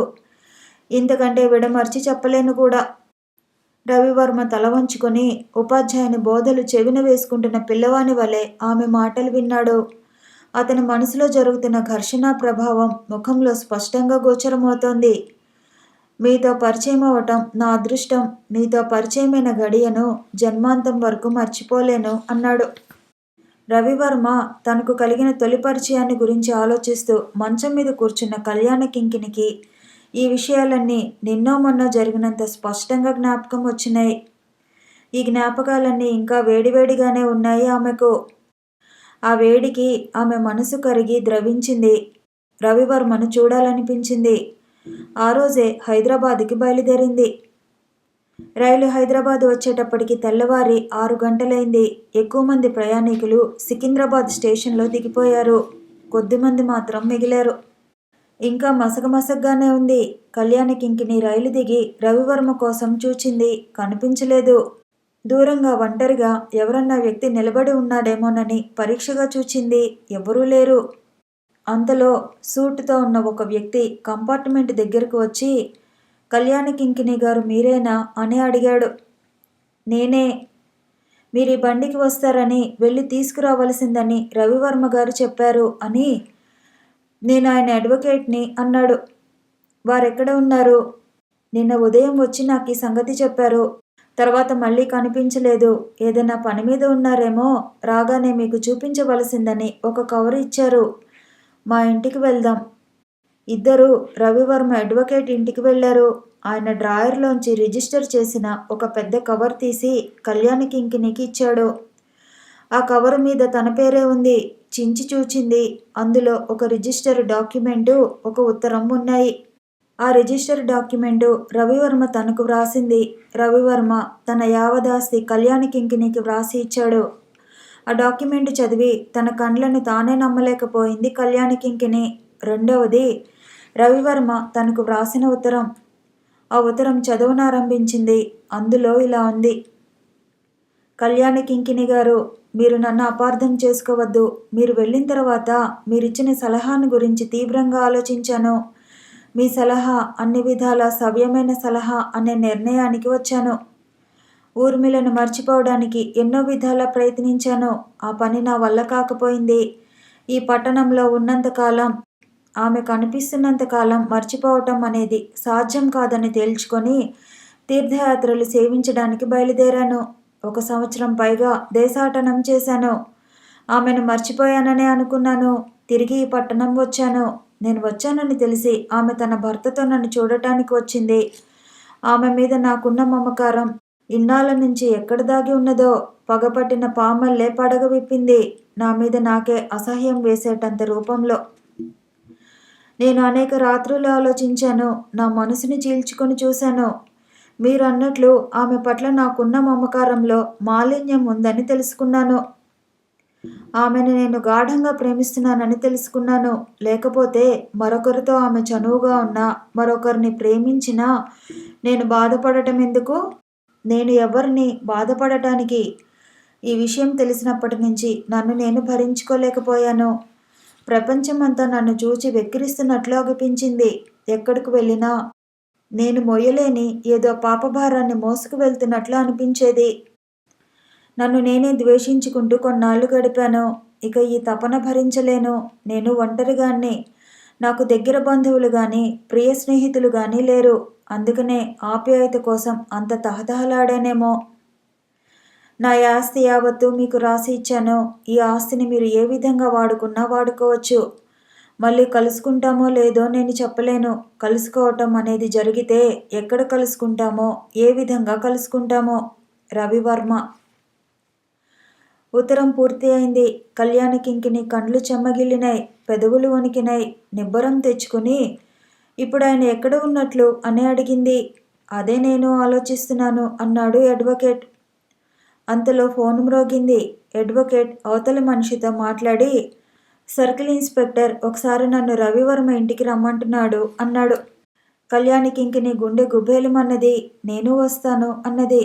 ఇంతకంటే విడమర్చి చెప్పలేను కూడా. రవివర్మ తల వంచుకొని ఉపాధ్యాయుని బోధలు చెవిన వేసుకుంటున్న పిల్లవాని వలె ఆమె మాటలు విన్నాడు. అతని మనసులో జరుగుతున్న ఘర్షణ ప్రభావం ముఖంలో స్పష్టంగా గోచరమవుతోంది. మీతో పరిచయం అవ్వటం నా అదృష్టం. మీతో పరిచయమైన గడియను జన్మాంతం వరకు మర్చిపోలేను అన్నాడు. రవివర్మ తనకు కలిగిన తొలి పరిచయాన్ని గురించి ఆలోచిస్తూ మంచం మీద కూర్చున్న కళ్యాణ కింకినికి ఈ విషయాలన్నీ నిన్నో మొన్నో జరిగినంత స్పష్టంగా జ్ఞాపకం వచ్చినాయి. ఈ జ్ఞాపకాలన్నీ ఇంకా వేడివేడిగానే ఉన్నాయి ఆమెకు. ఆ వేడికి ఆమె మనసు కరిగి ద్రవించింది. రవివర్మను చూడాలనిపించింది. ఆ రోజే హైదరాబాదుకి బయలుదేరింది. రైలు హైదరాబాద్ వచ్చేటప్పటికి తెల్లవారి 6 గంటలైంది. ఎక్కువ మంది ప్రయాణికులు సికింద్రాబాద్ స్టేషన్లో దిగిపోయారు. కొద్దిమంది మాత్రం మిగిలారు. ఇంకా మసకమసగ్గానే ఉంది. కళ్యాణ కింకిని రైలు దిగి రవివర్మ కోసం చూచింది. కనిపించలేదు. దూరంగా ఒంటరిగా ఎవరన్నా వ్యక్తి నిలబడి ఉన్నాడేమోనని పరీక్షగా చూచింది. ఎవరూ లేరు. అంతలో సూటుతో ఉన్న ఒక వ్యక్తి కంపార్ట్మెంట్ దగ్గరకు వచ్చి, కళ్యాణ కింకిని గారు మీరేనా అని అడిగాడు. నేనే. మీరు ఈ బండికి వస్తారని వెళ్ళి తీసుకురావలసిందని రవివర్మ గారు చెప్పారు అని. నేను ఆయన అడ్వకేట్ని అన్నాడు. వారెక్కడ ఉన్నారు? నిన్న ఉదయం వచ్చి నాకు ఈ సంగతి చెప్పారు. తర్వాత మళ్ళీ కనిపించలేదు. ఏదైనా పని మీద ఉన్నారేమో. రాగానే మీకు చూపించవలసిందని ఒక కవర్ ఇచ్చారు. మా ఇంటికి వెళ్దాం. ఇద్దరు రవివర్మ అడ్వకేట్ ఇంటికి వెళ్లారు. ఆయన డ్రాయర్లోంచి రిజిస్టర్ చేసిన ఒక పెద్ద కవర్ తీసి కళ్యాణ కింకినికి ఇచ్చాడు. ఆ కవర్ మీద తన పేరే ఉంది. చించి చూచింది. అందులో ఒక రిజిస్టర్ డాక్యుమెంటు, ఒక ఉత్తరం ఉన్నాయి. ఆ రిజిస్టర్ డాక్యుమెంటు రవివర్మ తనకు వ్రాసింది. రవివర్మ తన యావదాస్తి కళ్యాణ కింకినికి వ్రాసి ఇచ్చాడు. ఆ డాక్యుమెంట్ చదివి తన కండ్లను తానే నమ్మలేకపోయింది కళ్యాణ కింకిని. రెండవది రవివర్మ తనకు వ్రాసిన ఉత్తరం. ఆ ఉత్తరం చదవనారంభించింది. అందులో ఇలా ఉంది. కళ్యాణ కింకిని గారు, మీరు నన్ను అపార్థం చేసుకోవద్దు. మీరు వెళ్ళిన తర్వాత మీరిచ్చిన సలహాను గురించి తీవ్రంగా ఆలోచించాను. మీ సలహా అన్ని విధాల సవ్యమైన సలహా అనే నిర్ణయానికి వచ్చాను. ఊర్మిళను మర్చిపోవడానికి ఎన్నో విధాలా ప్రయత్నించాను. ఆ పని నా వల్ల కాకపోయింది. ఈ పట్టణంలో ఉన్నంతకాలం, ఆమె కనిపిస్తున్నంతకాలం మర్చిపోవటం అనేది సాధ్యం కాదని తేల్చుకొని తీర్థయాత్రలు సేవించడానికి బయలుదేరాను. 1 సంవత్సరం పైగా దేశాటనం చేశాను. ఆమెను మర్చిపోయాననే అనుకున్నాను. తిరిగి ఈ పట్టణం వచ్చాను. నేను వచ్చానని తెలిసి ఆమె తన భర్తతో నన్ను చూడటానికి వచ్చింది. ఆమె మీద నాకున్న మమకారం ఇన్నాళ్ళ నుంచి ఎక్కడ దాగి ఉన్నదో పగపట్టిన పామల్లే పడగ విప్పింది. నా మీద నాకే అసహ్యం వేసేటంత రూపంలో. నేను అనేక రాత్రులు ఆలోచించాను. నా మనసుని చీల్చుకొని చూశాను. మీరు అన్నట్లు ఆమె పట్ల నాకున్న మమకారంలో మాలిన్యం ఉందని తెలుసుకున్నాను. ఆమెను నేను గాఢంగా ప్రేమిస్తున్నానని తెలుసుకున్నాను. లేకపోతే మరొకరితో ఆమె చనువుగా ఉన్నా, మరొకరిని ప్రేమించినా నేను బాధపడటం ఎందుకు? నేను ఎవరిని బాధపడటానికి? ఈ విషయం తెలిసినప్పటి నుంచి నన్ను నేను భరించుకోలేకపోయాను. ప్రపంచమంతా నన్ను చూచి వెక్కిరిస్తున్నట్లు అనిపించింది. ఎక్కడికి వెళ్ళినా నేను మోయలేని ఏదో పాపభారాన్ని మోసుకు వెళ్తున్నట్లు అనిపించేది. నన్ను నేనే ద్వేషించుకుంటూ కొన్నాళ్ళు గడిపాను. ఇక ఈ తపన భరించలేను. నేను ఒంటరిగాన్ని. నాకు దగ్గర బంధువులు కానీ, ప్రియ స్నేహితులు కానీ లేరు. అందుకనే ఆప్యాయత కోసం అంత తహతహలాడానేమో. నా ఆస్తి యావత్తు మీకు రాసి ఇచ్చాను. ఈ ఆస్తిని మీరు ఏ విధంగా వాడుకున్నా వాడుకోవచ్చు. మళ్ళీ కలుసుకుంటామో లేదో నేను చెప్పలేను. కలుసుకోవటం అనేది జరిగితే ఎక్కడ కలుసుకుంటామో, ఏ విధంగా కలుసుకుంటామో. రవివర్మ. ఉత్తరం పూర్తి అయింది. కళ్యాణ కింకిని కండ్లు చెమ్మగిల్లినాయి. పెదవులు వణికినాయి. నిబ్బరం తెచ్చుకుని, ఇప్పుడు ఆయన ఎక్కడ ఉన్నట్లు అని అడిగింది. అదే నేను ఆలోచిస్తున్నాను అన్నాడు అడ్వకేట్. అంతలో ఫోన్ మ్రోగింది. అడ్వకేట్ అవతల మనిషితో మాట్లాడి, సర్కిల్ ఇన్స్పెక్టర్ ఒకసారి నన్ను రవివర్మ ఇంటికి రమ్మంటున్నాడు అన్నాడు. కళ్యాణ కింకిని గుండె గుబేలుమన్నది. నేను వస్తాను అన్నది.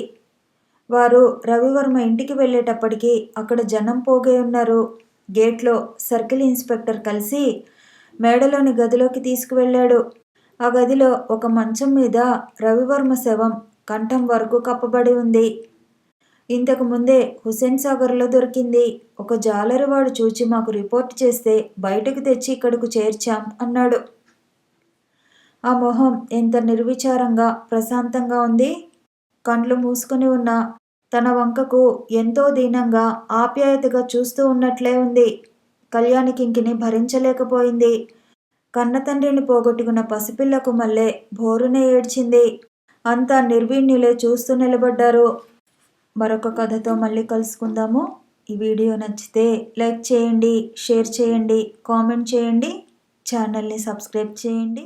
వారు రవివర్మ ఇంటికి వెళ్ళేటప్పటికి అక్కడ జనం పోగై ఉన్నారు. గేట్లో సర్కిల్ ఇన్స్పెక్టర్ కలిసి మేడలోని గదిలోకి తీసుకువెళ్ళాడు. ఆ గదిలో ఒక మంచం మీద రవివర్మ శవం కంఠం వరకు కప్పబడి ఉంది. ఇంతకు ముందే హుస్సేన్ సాగర్లో దొరికింది. ఒక జాలరివాడు చూచి మాకు రిపోర్ట్ చేస్తే బయటకు తెచ్చి ఇక్కడకు చేర్చాం అన్నాడు. ఆ మొహం ఎంత నిర్విచారంగా ప్రశాంతంగా ఉంది. కండ్లు మూసుకుని ఉన్న తన వంకకు ఎంతో దీనంగా ఆప్యాయతగా చూస్తూ ఉన్నట్లే ఉంది. కళ్యాణికింకిని భరించలేకపోయింది. కన్నతండ్రిని పోగొట్టుకున్న పసిపిల్లకు మళ్ళీ బోరునే ఏడ్చింది. అంతా నిర్వీణ్యులే చూస్తూ నిలబడ్డారు. మరొక కథతో మళ్ళీ కలుసుకుందాము. ఈ వీడియో నచ్చితే లైక్ చేయండి, షేర్ చేయండి, కామెంట్ చేయండి, ఛానల్ని సబ్స్క్రైబ్ చేయండి.